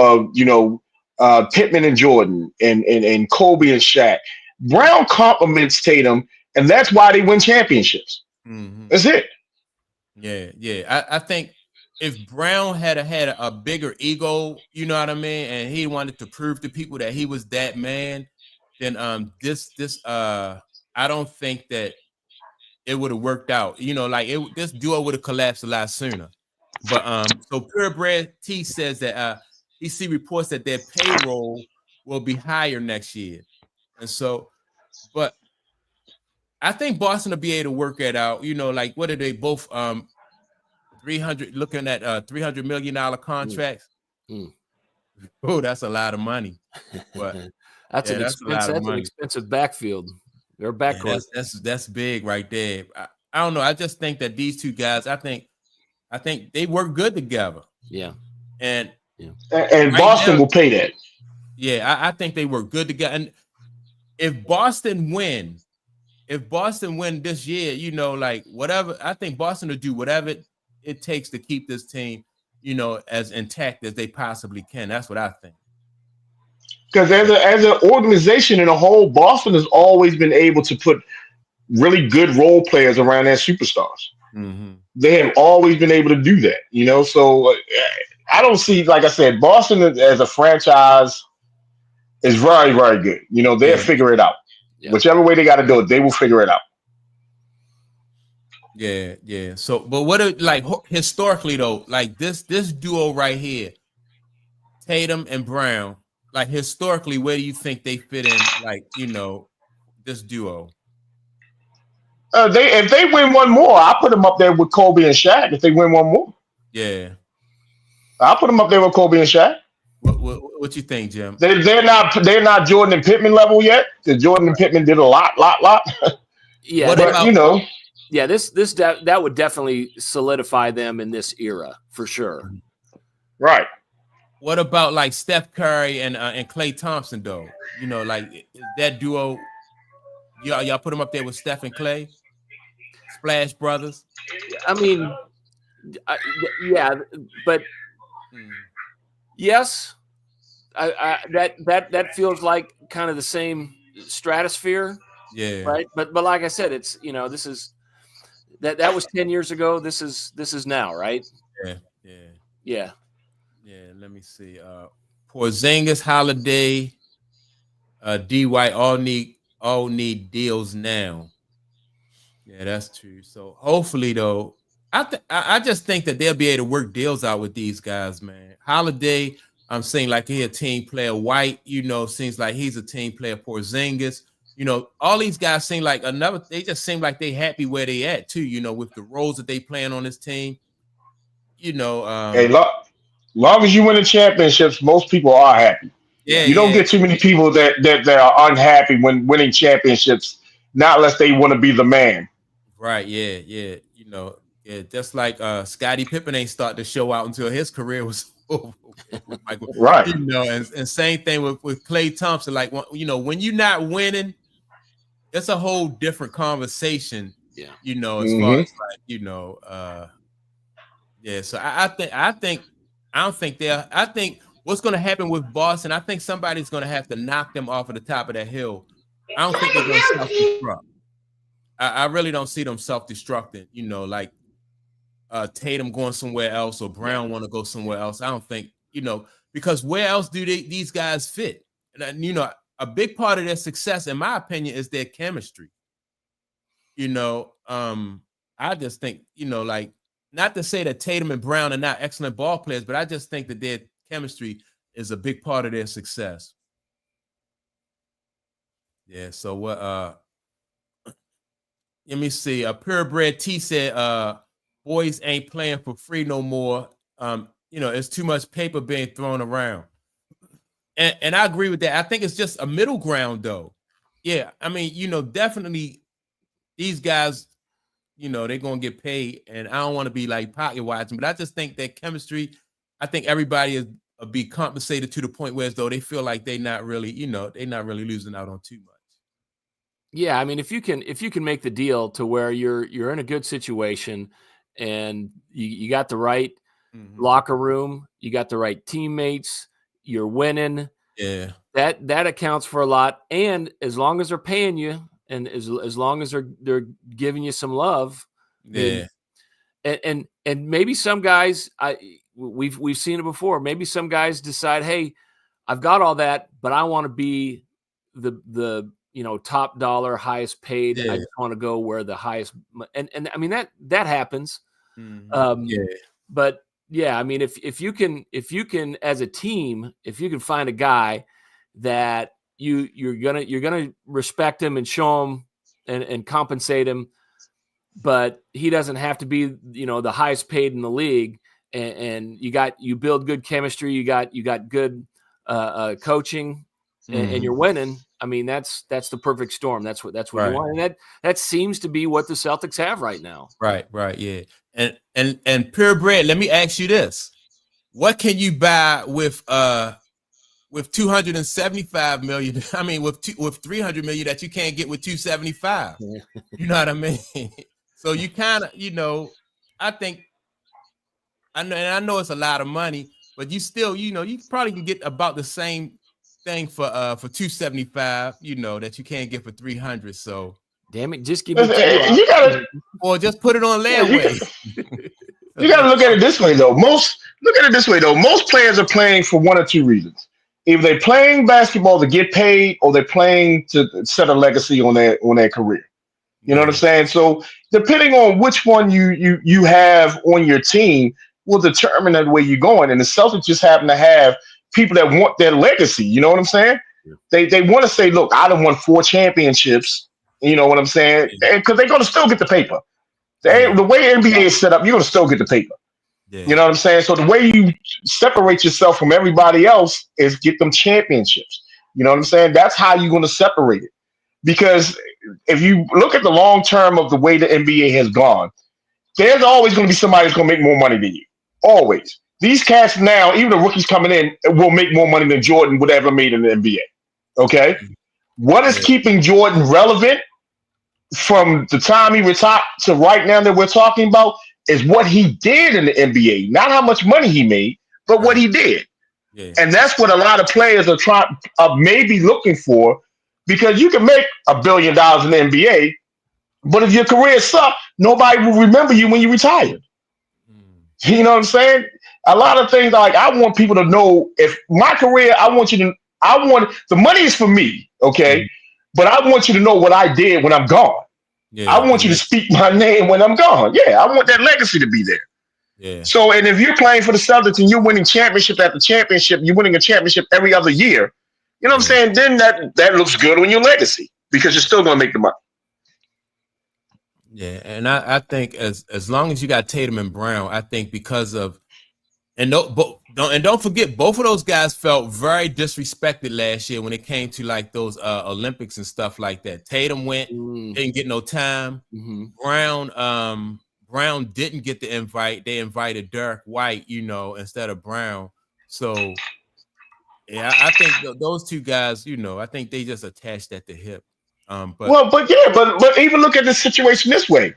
of Pittman and Jordan and Kobe and Shaq. Brown complements Tatum, and that's why they win championships. That's it. Yeah. I think if Brown had a bigger ego, you know what I mean, and he wanted to prove to people that he was that man, then this I don't think that it would have worked out. This duo would have collapsed a lot sooner. But so Purebred T says that he see reports that their payroll will be higher next year. And so, but I think Boston will be able to work that out. What are they both 300 looking at $300 million contracts? Oh, that's a lot of money. But that's an expensive backfield. Their backcourt. That's big right there. I don't know. I just think that these two guys, I think they work good together. Yeah. And Boston will pay that. Yeah, I think they work good together. And if Boston win this year, whatever, I think Boston will do whatever it takes to keep this team, as intact as they possibly can. That's what I think. Because as an organization in a whole, Boston has always been able to put really good role players around their superstars. They have always been able to do that, So I don't see, like I said, Boston as a franchise is very, very good. You know, they'll Yeah. figure it out. Yeah. Whichever way they got to do it, they will figure it out. Yeah, yeah. So, but what are, like historically though, like this duo right here, Tatum and Brown, like historically, where do you think they fit in? Like, you know, this duo. If they win one more, I'll put them up there with Kobe and Shaq. If they win one more, Yeah. I'll put them up there with Kobe and Shaq. What you think, Jim? They're not Jordan and Pittman level yet. Because Jordan and Pittman did a lot. Yeah, What but about, you know, yeah, that would definitely solidify them in this era for sure. right? what about like Steph Curry and Klay Thompson though? You know, like that duo. Y'all put them up there with Steph and Klay, Splash Brothers. I mean, yeah, but yes, that feels like kind of the same stratosphere. Yeah. Right. But like I said, it's, you know, this is that was 10 years ago. This is now, right? Yeah. Yeah. Let me see. Porzingis, Holiday, D White all need deals now. Yeah, that's true. So hopefully though, I just think that they'll be able to work deals out with these guys, man. Holiday, I'm saying like he's a team player. White, you know, seems like he's a team player. Porzingis, you know, all these guys seem like they just seem like they happy where they at too, you know, with the roles that they playing on this team. You know, Hey, long as you win the championships, most people are happy. yeah, You don't get too many people that are unhappy when winning championships, not unless they want to be the man. right, yeah. You know, yeah, just like Scottie Pippen ain't start to show out until his career was over. Michael. Right. You know, and same thing with Klay Thompson. Like, you know, when you're not winning, it's a whole different conversation. Yeah. You know, as far as like, you know, yeah. So I think what's going to happen with Boston, I think somebody's going to have to knock them off of the top of that hill. I don't think they're going to self-destruct. I really don't see them self-destructing, you know, like Tatum going somewhere else or Brown want to go somewhere else. I don't think, you know, because where else do these guys fit? And, you know, a big part of their success, in my opinion, is their chemistry. You know, I just think, you know, like, not to say that Tatum and Brown are not excellent ball players, but I just think that their chemistry is a big part of their success. Yeah, so what let me see. Purebred T said boys ain't playing for free no more. You know, it's too much paper being thrown around. And I agree with that. I think it's just a middle ground though. Yeah, I mean, you know, definitely these guys, you know, they're gonna get paid, and I don't want to be like pocket watching, but I just think that chemistry, I think everybody is be compensated to the point where as though they feel like they're not really, you know, they're not really losing out on too much. Yeah, I mean, if you can make the deal to where you're in a good situation and you got the right locker room, you got the right teammates, you're winning. Yeah. That accounts for a lot. And as long as they're paying you and as long as they're giving you some love, yeah. And maybe some guys, we've seen it before. Maybe some guys decide, hey, I've got all that, but I want to be the you know, top dollar, highest paid. Yeah. I just want to go where the highest, and I mean that happens. Yeah. But yeah, I mean, if you can as a team, if you can find a guy that you're gonna respect him and show him and compensate him, but he doesn't have to be, you know, the highest paid in the league, and you build good chemistry, you got good coaching, and you're winning. I mean, that's the perfect storm. That's what right. you want, and that seems to be what the Celtics have right now. Right, yeah. And purebred, let me ask you this: what can you buy with 275 million? I mean, with 300 million that you can't get with 275. You know what I mean? So you kind of, you know, I know it's a lot of money, but you still, you know, you probably can get about the same thing for 275, you know, that you can't get for 300. So damn it, just give me you gotta, or just put it on layaway. You gotta look at it this way though. Most look at it this way though. Most players are playing for one or two reasons. Either they're playing basketball to get paid, or they're playing to set a legacy on their career. You know what I'm saying? So depending on which one you have on your team will determine the way you're going. And the Celtics just happen to have people that want their legacy. You know what I'm saying? Yeah. They want to say, look, I done won 4 championships. You know what I'm saying? Because they're going to still get the paper. The way NBA is set up, you're going to still get the paper. Yeah. You know what I'm saying? So the way you separate yourself from everybody else is get them championships. You know what I'm saying? That's how you're going to separate it. Because if you look at the long term of the way the NBA has gone, there's always going to be somebody that's going to make more money than you. Always. These cats now, even the rookies coming in, will make more money than Jordan would ever made in the NBA. Okay? What is keeping Jordan relevant from the time he retired to right now that we're talking about is what he did in the NBA. Not how much money he made, but what he did. Yeah. And that's what a lot of players are maybe looking for, because you can make $1 billion in the NBA, but if your career sucks, nobody will remember you when you retired. You know what I'm saying? A lot of things, like, I want people to know, if my career, I want the money is for me, okay? But I want you to know what I did when I'm gone. Yeah, I want you to speak my name when I'm gone. Yeah, I want that legacy to be there. Yeah. So, and if you're playing for the Celtics and you're winning championship after championship, you're winning a championship every other year, you know what I'm saying? Then that looks good on your legacy, because you're still going to make the money. Yeah, and I think as long as you got Tatum and Brown, I think because of don't forget, both of those guys felt very disrespected last year when it came to like those Olympics and stuff like that. Tatum went, didn't get no time. Brown didn't get the invite. They invited Derek White, instead of Brown. So yeah, I think those two guys, I think they just attached at the hip. But even look at the situation this way.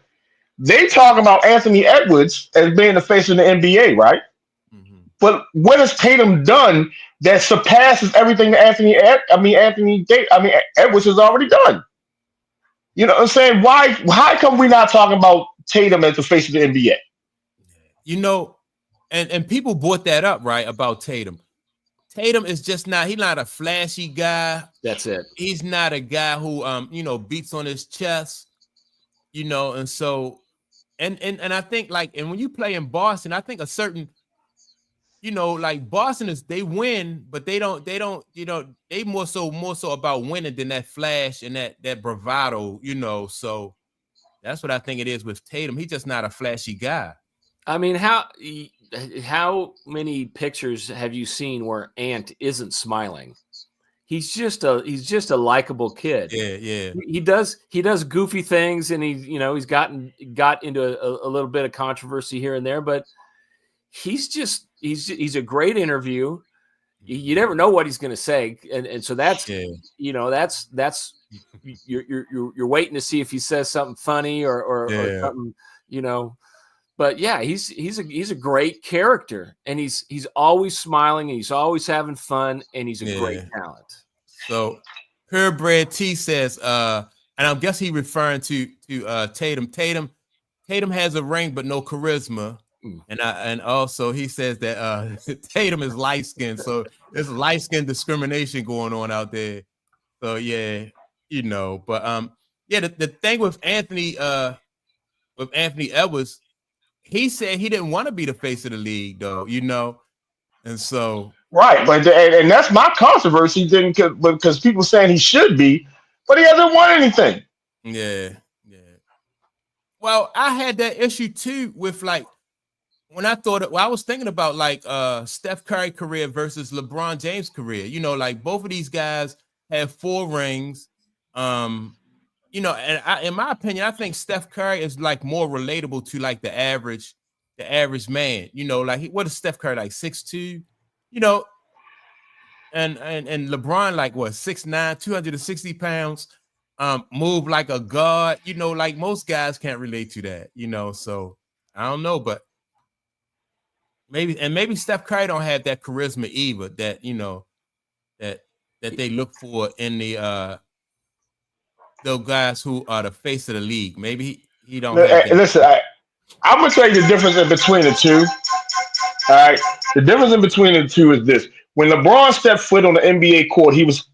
They talk about Anthony Edwards as being the face of the NBA, right? But what has Tatum done that surpasses everything that Edwards has already done? You know what I'm saying? How come we're not talking about Tatum as the face of the NBA? And people brought that up, right, about Tatum. Tatum is just he's not a flashy guy. That's it. He's not a guy who beats on his chest, and so and I think, like, and when you play in Boston, I think a certain like Boston they win, but they more so about winning than that flash and that bravado, so that's what I think it is with Tatum. He's just not a flashy guy. I mean, how many pictures have you seen where Ant isn't smiling? He's just a likable kid. Yeah. He does goofy things, and he's got into a little bit of controversy here and there, but he's a great interview. You never know what he's going to say, and so that's that's you're waiting to see if he says something funny or something, But yeah, he's a great character, and he's always smiling, and he's always having fun, and he's a great talent. So Purebred T says, and I guess he referring to Tatum. Tatum has a ring but no charisma. And also he says that Tatum is light skinned, so there's light skin discrimination going on out there. So yeah, but the thing with Anthony Edwards, he said he didn't want to be the face of the league, though, and so right, but and that's my controversy. Because people saying he should be, but he hasn't won anything. Yeah. Well, I had that issue too with, like, when I was thinking about, like, Steph Curry career versus LeBron James career. Like, both of these guys have 4 rings. And in my opinion, I think Steph Curry is, like, more relatable to, like, the average man. Like, what is Steph Curry, like, 6'2"? And LeBron, like, what, 6'9", 260 pounds, move like a god. Like, most guys can't relate to that. So I don't know, but maybe Steph Curry don't have that charisma either that that they look for in the those guys who are the face of the league. Maybe he don't have that. Listen, I'm gonna tell you the difference between the two. All right, The difference in between the two is this: when LeBron stepped foot on the NBA court, he was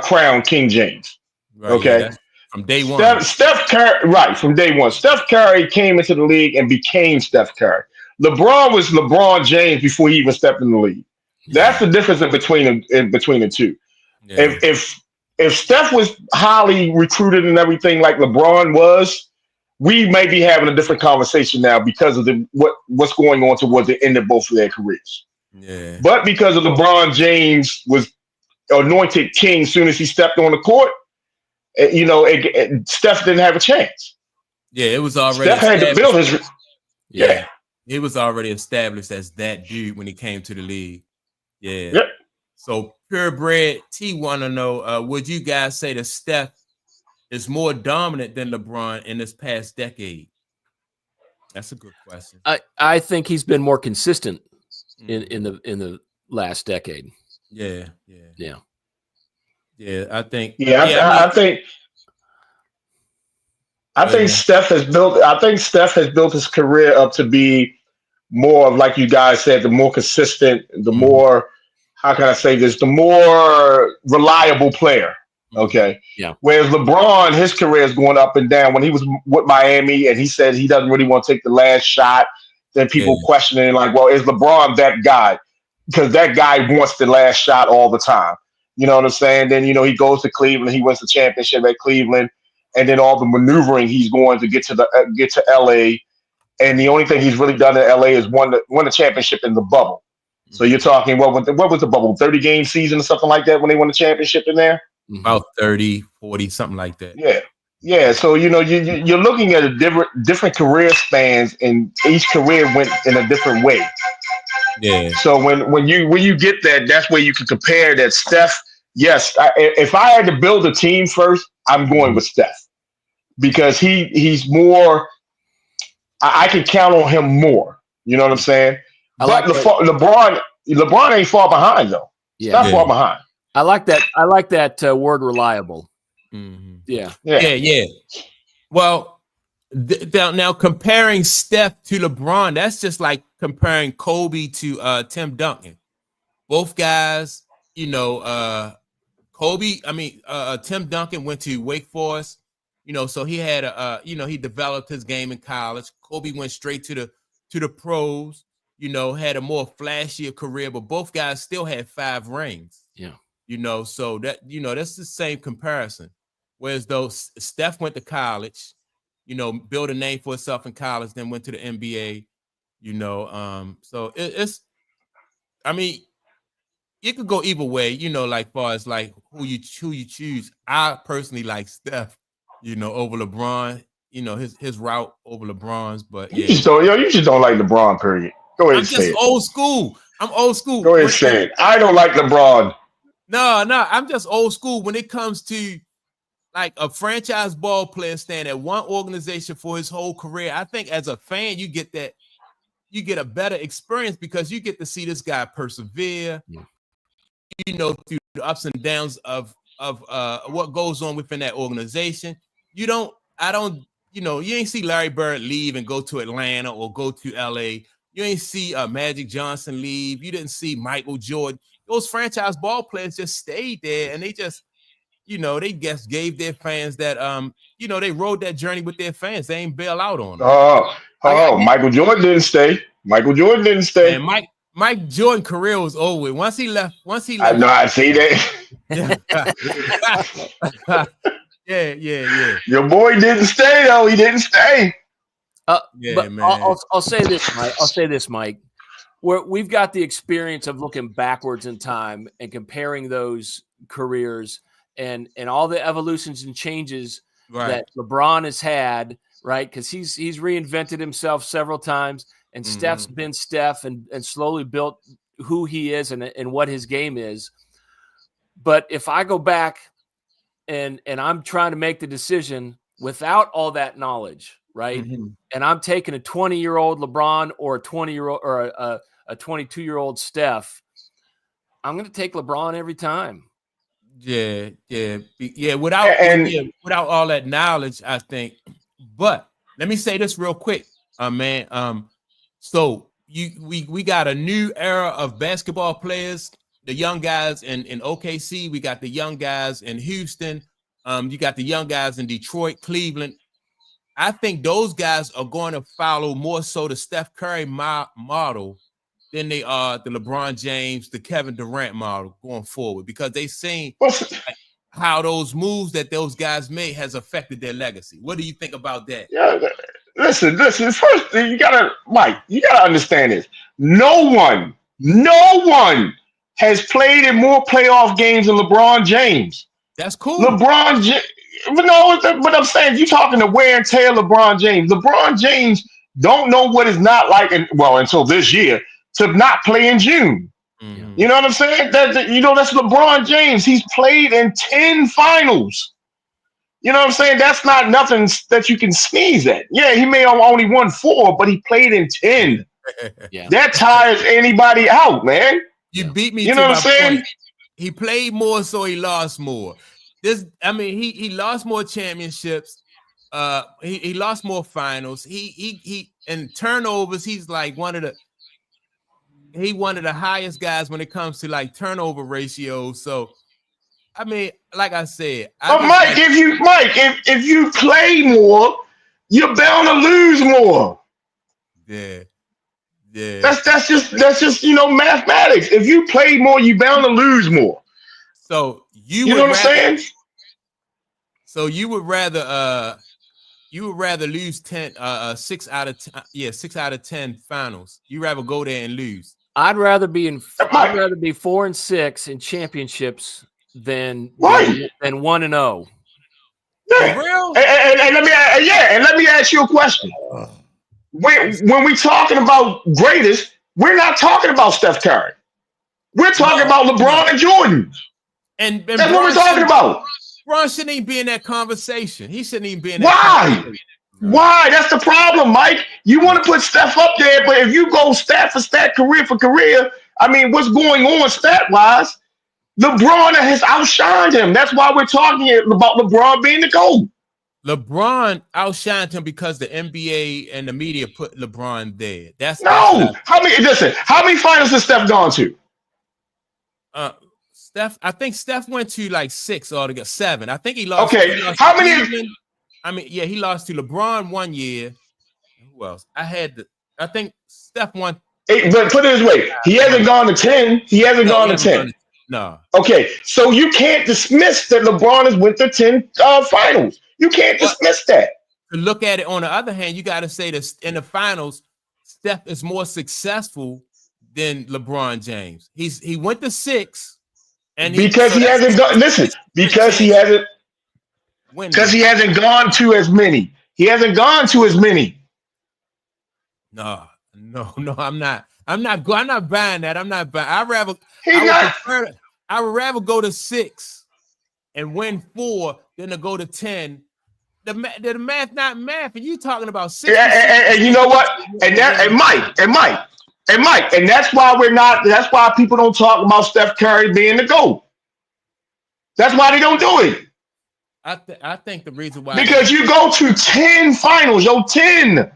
crowned King James. Right. Yeah. Okay. That's from day one. Steph Curry, right from day one. Steph Curry came into the league and became Steph Curry. LeBron was LeBron James before he even stepped in the league. That's the difference in between the two. Yeah. If Steph was highly recruited and everything like LeBron was, we may be having a different conversation now because of what's going on towards the end of both of their careers. Yeah. But because of LeBron James was anointed king as soon as he stepped on the court, Steph didn't have a chance. Yeah, it was already Steph had to build his. Yeah. It was already established as that dude when he came to the league. Yeah. Yep. So purebred T want to know, would you guys say that Steph is more dominant than LeBron in this past decade? That's a good question. I think he's been more consistent in the last decade. Yeah. I think. I think Steph has built. I think Steph has built his career up to be more of, like you guys said, the more consistent, the more, how can I say this, the more reliable player. Okay. Yeah. Whereas LeBron, his career is going up and down. When he was with Miami and he said he doesn't really want to take the last shot, then people questioning like, well, is LeBron that guy? Because that guy wants the last shot all the time. You know what I'm saying? Then, he goes to Cleveland. He wins the championship at Cleveland. And then all the maneuvering he's going to get to LA. And the only thing he's really done in LA is won the championship in the bubble. So you're talking, what was the bubble, 30-game season or something like that when they won the championship in there? About 30, 40, something like that. Yeah. Yeah. So, you're looking at a different career spans, and each career went in a different way. Yeah. So when you get that, that's where you can compare that. Steph, yes, if I had to build a team first, I'm going with Steph because he's more. I can count on him more. You know what I'm saying? LeBron ain't far behind though. Yeah. Not far behind. I like that. I like that word reliable. Mm-hmm. Yeah. Well, now comparing Steph to LeBron, that's just like comparing Kobe to Tim Duncan. Both guys, Tim Duncan went to Wake Forest, so he had he developed his game in college. Kobe went straight to the pros, had a more flashier career, but both guys still had 5 rings. Yeah. So that, that's the same comparison. Whereas though Steph went to college, built a name for himself in college, then went to the NBA, so it's, it could go either way, like far as like who you choose. I personally like Steph, over LeBron, his route over LeBron's, but you just don't like LeBron, period. Go ahead and say it. I'm old school. Go ahead and say it. I don't like LeBron. No, I'm just old school when it comes to like a franchise ball player staying at one organization for his whole career. I think as a fan, you get a better experience because you get to see this guy persevere, through the ups and downs of what goes on within that organization. You ain't see Larry Bird leave and go to Atlanta or go to LA. You ain't see Magic Johnson leave. You didn't see Michael Jordan. Those franchise ball players just stayed there, and they just, they just gave their fans that, they rode that journey with their fans. They ain't bail out on them. Michael Jordan didn't stay. And Mike Jordan's career was over with. Once he left. I know. I see that. Yeah. Your boy didn't stay though. He didn't stay. But man. I'll say this, Mike. We've got the experience of looking backwards in time and comparing those careers and all the evolutions and changes that LeBron has had, right? Because he's reinvented himself several times, and Steph's been Steph and slowly built who he is and what his game is. But if I go back and I'm trying to make the decision without all that knowledge, right? Mm-hmm. And I'm taking a 20-year-old LeBron or a 20-year-old or a 22-year-old Steph, I'm going to take LeBron every time. Yeah. Without all that knowledge, I think. But let me say this real quick, man. So we got a new era of basketball players. The young guys in OKC, we got the young guys in Houston. You got the young guys in Detroit, Cleveland. I think those guys are going to follow more so the Steph Curry model than they are the LeBron James, the Kevin Durant model going forward, because they've seen how those moves that those guys made has affected their legacy. What do you think about that? Yeah, listen. First, you gotta, Mike. You gotta understand this. No one has played in more playoff games than LeBron James. That's cool. LeBron James. But I'm saying, you talking to wear and tear LeBron James. LeBron James don't know what it's not like, until this year, to not play in June. Mm-hmm. You know what I'm saying? That's LeBron James. He's played in 10 finals. You know what I'm saying? That's not nothing that you can sneeze at. Yeah, he may have only won 4, but he played in 10. Yeah. That tires anybody out, man. You beat me. You know what I'm saying? Point. He played more, so he lost more. He lost more championships. He lost more finals. He and turnovers. He's like one of the highest guys when it comes to like turnover ratios. So, I mean, like I said, Mike, if you play more, you're bound to lose more. Yeah. That's just mathematics. If you play more, you're bound to lose more. So you know what I'm saying? So you would rather lose 6 out of 10 finals. You rather go there and lose. I'd rather be 4 and 6 in championships than 1-0. Yeah. For real? And let me ask you a question. When we talking about greatest, we're not talking about Steph Curry. We're talking about LeBron and Jordan. And that's what we're talking about. LeBron shouldn't even be in that conversation. He shouldn't even be in that conversation. Why? That's the problem, Mike. You want to put Steph up there, but if you go stat for stat, career for career, I mean, what's going on stat-wise? LeBron has outshined him. That's why we're talking about LeBron being the GOAT. LeBron outshined him because the NBA and the media put LeBron there. How many finals has Steph gone to? I think Steph went to like 6 altogether, 7. I think he lost. Okay, how many? He lost to LeBron 1 year. Who else? I think Steph won. But put it this way, he hasn't gone to 10. He hasn't gone to 10. No. Okay, so you can't dismiss that LeBron has went to 10 finals. You can't dismiss that. To look at it on the other hand, you got to say that in the finals, Steph is more successful than LeBron James. He went to 6, and because he hasn't gone to as many. He hasn't gone to as many. No, I'm not buying that. I'm not buying. I would rather go to 6 and win 4 than to go to 10. The math not math, and you talking about 6. And you know what? And Mike, and that's why people don't talk about Steph Curry being the GOAT. That's why they don't do it. I think the reason why, because you go to 10 finals, 10.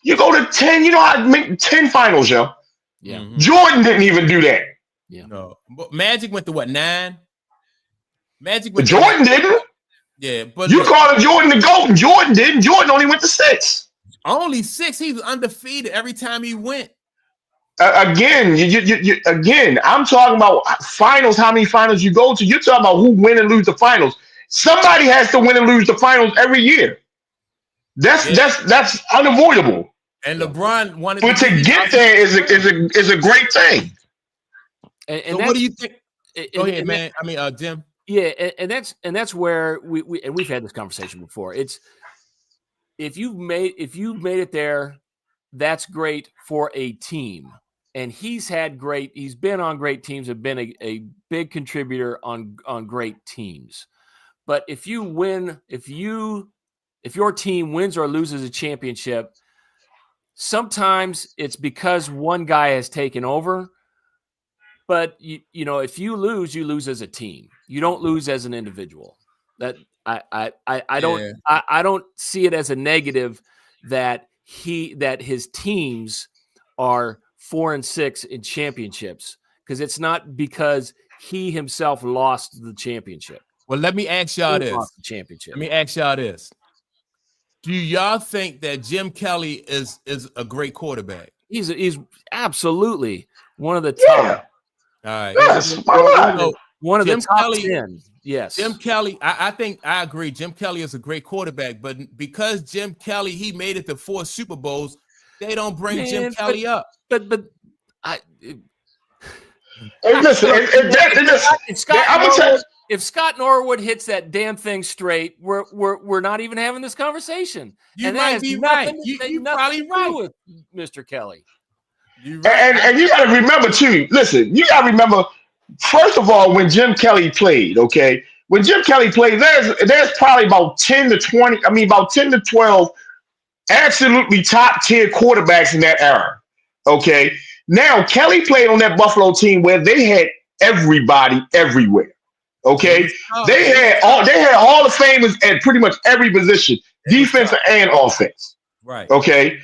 You go to 10, you know how to make 10 finals, yo. Yeah. Mm-hmm. Jordan didn't even do that. Yeah. No. But Magic went to what, 9? Jordan didn't. Yeah, but you called Jordan the GOAT, and Jordan didn't. Jordan only went to 6. Only 6. He was undefeated every time he went. Again, I'm talking about finals. How many finals you go to? You're talking about who win and lose the finals. Somebody has to win and lose the finals every year. That's unavoidable. And LeBron wanted, but to get there is a great thing. And so what do you think? Go ahead, man. Jim. Yeah, and that's where we've had this conversation before. It's if you've made it there, that's great for a team. And he's been on great teams, have been a big contributor on great teams. But if your team wins or loses a championship, sometimes it's because one guy has taken over. But if you lose as a team. You don't lose as an individual. That I don't see it as a negative that his teams are 4-6 in championships, because it's not because he himself lost the championship. Well, let me ask y'all this. Lost the championship. Let me ask y'all this. Do y'all think that Jim Kelly is a great quarterback? He's absolutely one of the top. Yeah. All right. Yes. One of Jim the top Kelly, 10. Yes. Jim Kelly, I think I agree. Jim Kelly is a great quarterback, but because Jim Kelly, he made it to 4 Super Bowls, they don't bring Jim Kelly up. But if Scott Norwood hits that damn thing straight, we're not even having this conversation. You might be right. You probably right with Mr. Kelly. Right. And you got to remember too. Listen, you got to remember. First of all, when Jim Kelly played, okay, when Jim Kelly played, there's probably about 10 to 20. I mean, about 10 to 12 absolutely top tier quarterbacks in that era. Okay. Now Kelly played on that Buffalo team where they had everybody everywhere. Okay, they had all the famous at pretty much every position, defensive and offense. Right. Okay.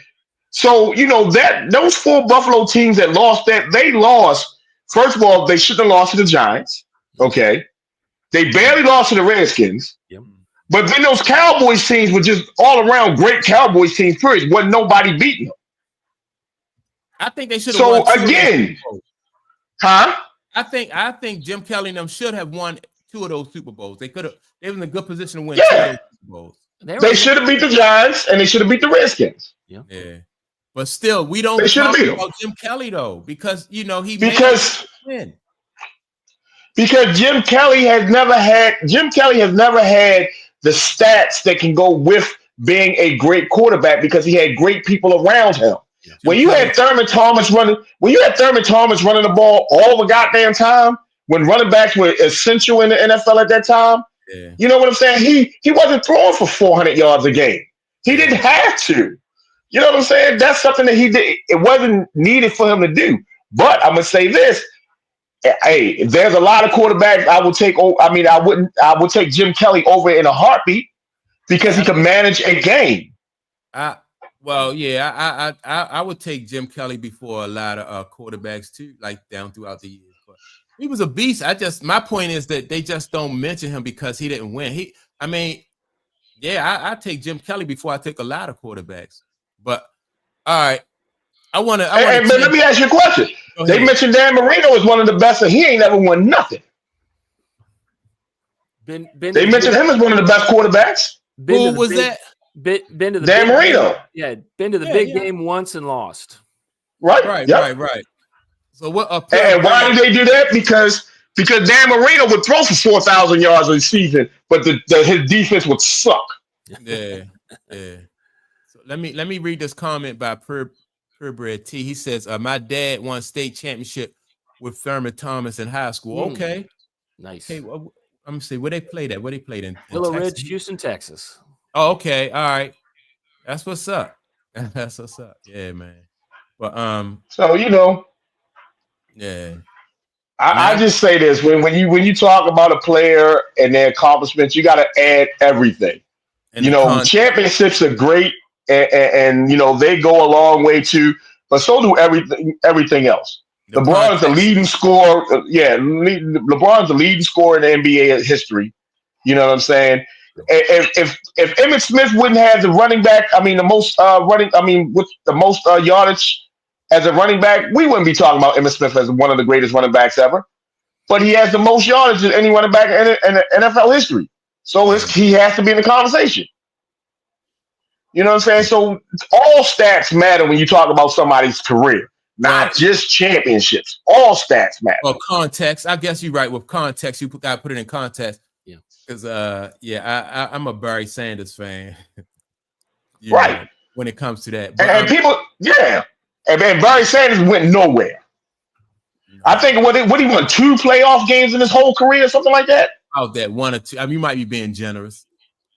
So that those 4 Buffalo teams that lost they lost. First of all, they shouldn't have lost to the Giants. Okay. They barely lost to the Redskins. Yep. But then those Cowboys teams were just all around great Cowboys teams, period. Wasn't nobody beating them. I think they should have won. So again, huh? I think Jim Kelly and them should have won 2 of those Super Bowls. They were in a good position to win 2 of those Super Bowls. They should have beat the Giants and they should have beat the Redskins. Yeah. But still, we don't talk about Jim Kelly though, because because Jim Kelly has never had the stats that can go with being a great quarterback because he had great people around him. Yeah. When you had Thurman Thomas running the ball all the goddamn time, when running backs were essential in the NFL at that time, you know what I'm saying? He wasn't throwing for 400 yards a game. He didn't have to. You know what I'm saying? That's something that he did. It wasn't needed for him to do. But I'm gonna say this: hey, there's a lot of quarterbacks I would take. I would take Jim Kelly over in a heartbeat because he can manage a game. I would take Jim Kelly before a lot of quarterbacks too, like down throughout the years. But he was a beast. My point is that they just don't mention him because he didn't win. I take Jim Kelly before I take a lot of quarterbacks. But all right, but let me ask you a question. They mentioned Dan Marino as one of the best, and he ain't never won nothing. They mentioned him as one of the best quarterbacks. Who was that? Been to the Dan Marino. Been to the big game once and lost. Right. So what? And why did they do that? Because Dan Marino would throw for 4,000 yards a season, but his defense would suck. Yeah. So let me read this comment by Purebred T. He says, "My dad won state championship with Thurman Thomas in high school." Okay, nice. Okay, well, I'm gonna see where they played at. Where they played in Willow Ridge, Houston, Texas. Oh, okay, all right. That's what's up. That's what's up. Yeah, man. But so yeah. I just say this: when you talk about a player and their accomplishments, you got to add everything. Championships are great, and they go a long way too. But so do everything else. LeBron's the leading scorer. LeBron's the leading scorer in the NBA history. You know what I'm saying? If Emmitt Smith wouldn't have the running back, the most with the most yardage as a running back, we wouldn't be talking about Emmitt Smith as one of the greatest running backs ever. But he has the most yardage than any running back in NFL history. So he has to be in the conversation. You know what I'm saying? So all stats matter when you talk about somebody's career, not just championships. All stats matter. Well, context. I guess you're right. With context, you got to put it in context. Yeah. Because I'm a Barry Sanders fan. Right. When it comes to that. But, and people, and Barry Sanders went nowhere. I think what he won 2 playoff games in his whole career, something like that. Out that 1 or 2. You might be being generous.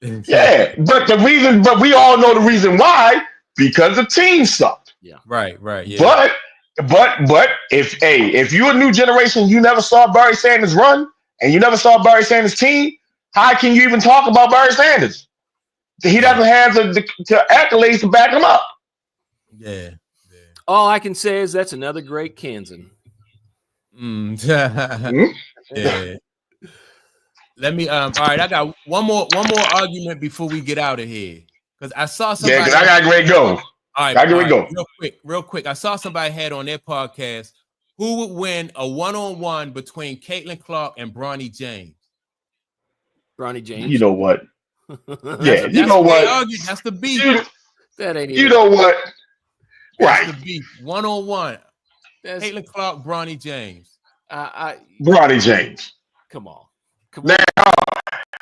But we all know the reason why, because the team sucked. Yeah. Right. Yeah. But if you're a new generation, you never saw Barry Sanders run, and you never saw Barry Sanders' team, how can you even talk about Barry Sanders? He doesn't have the accolades to back him up. Yeah. All I can say is that's another great Kansan. Yeah. Let me all right, I got one more argument before we get out of here. Because I saw somebody. Yeah, because I gotta get go. All right, I gotta go. Real quick. I saw somebody had on their podcast who would win a one-on-one between Caitlin Clark and Bronny James. Bronny James. You know what? That's you know what? Argued. That's the beef. That ain't. You know what? That's right. the beef. One-on-one. Caitlin Clark, Bronny James. Bronny James. Come on. Now,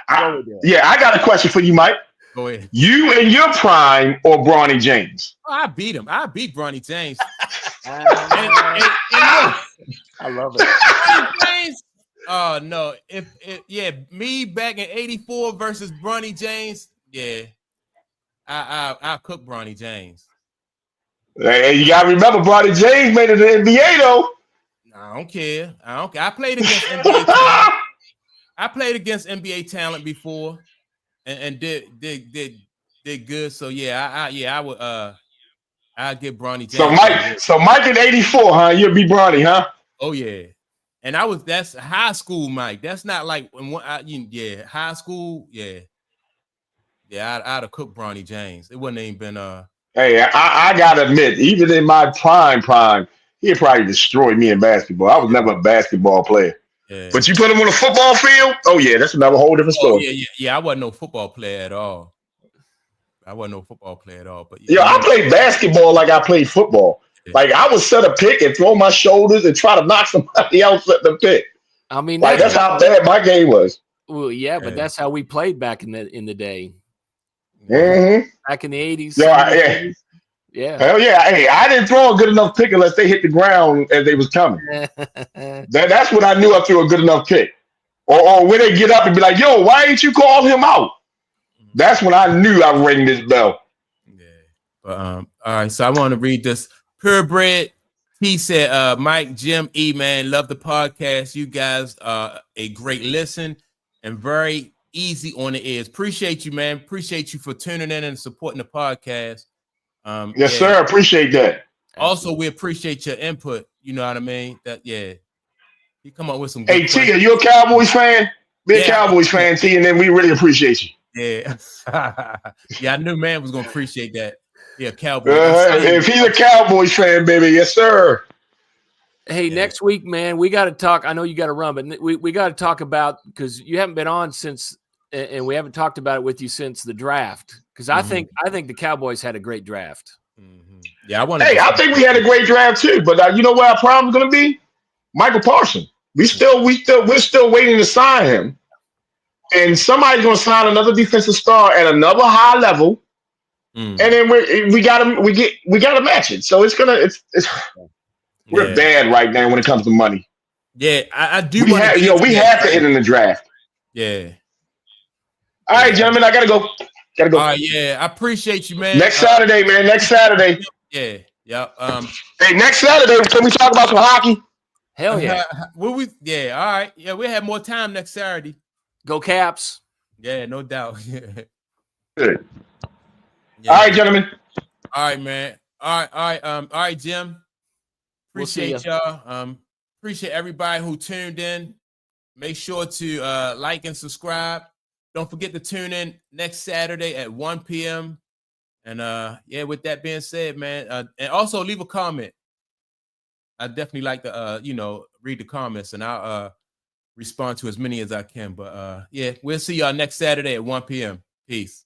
I got a question for you, Mike. Go ahead. You in your prime or Bronny James? Oh, I beat him. I beat Bronny James. I love it. Bronny James. Oh no! If me back in '84 versus Bronny James, I cook Bronny James. Hey, you gotta remember, Bronny James made it to the NBA though. I don't care. I played against NBA talent. I played against NBA talent before, and did good. So I would I'd get Bronny James. So Mike in '84, huh? You'll be Bronny, huh? Oh yeah. And that's high school, Mike. That's not like high school, I'd have cooked Bronny James. It wouldn't even been Hey, I gotta admit, even in my prime, he'd probably destroy me in basketball. I was never a basketball player. Yeah. But you put him on a football field, that's another whole different story. I wasn't no football player at all. But I played basketball like I played football. Yeah. Like I would set a pick and throw my shoulders and try to knock somebody else at the pick. I mean, that's how bad my game was. Well, yeah, but that's how we played back in the day. Mm-hmm. Back in the 80s. Yeah. Hell yeah. Hey, I didn't throw a good enough pick unless they hit the ground as they was coming. That's when I knew I threw a good enough pick. Or when they get up and be like, yo, why ain't you call him out? That's when I knew I rang this bell. Yeah. But all right, so I want to read this. Purebred. He said, Mike, Jim, man, love the podcast. You guys are a great listen and very easy on the ears. Appreciate you, man. Appreciate you for tuning in and supporting the podcast. Yes, sir. Appreciate that. Also, we appreciate your input. You know what I mean? You come up with some. Hey, T, are you a Cowboys fan? Be a Cowboys fan, T, and then we really appreciate you. Yeah. I knew man was gonna appreciate that. Yeah, Cowboys. If he's a Cowboys fan, baby, yes, sir. Hey, next week, man, we got to talk. I know you got to run, but we got to talk about, because you haven't been on since, and we haven't talked about it with you since the draft. Because I think the Cowboys had a great draft. Mm-hmm. Yeah, I think we had a great draft too. But you know what our problem's going to be? Michael Parsons. We're still waiting to sign him, and somebody's going to sign another defensive star at another high level, and then we got to match it. So we're bad right now when it comes to money. Yeah, I do. We have to hit in the draft. Yeah. All right, gentlemen, I gotta go. All right, I appreciate you, man. Next Saturday, man. Next Saturday. Yeah. Hey, next Saturday, can we talk about some hockey? Hell yeah. All right. Yeah, we'll have more time next Saturday. Go Caps. Yeah, no doubt. Good. Yeah. All right, gentlemen. All right, man. All right, Jim. Appreciate y'all. Appreciate everybody who tuned in. Make sure to like and subscribe. Don't forget to tune in next Saturday at 1 p.m. And with that being said, man, and also leave a comment. I definitely like to read the comments, and I'll respond to as many as I can. But we'll see y'all next Saturday at 1 p.m. Peace.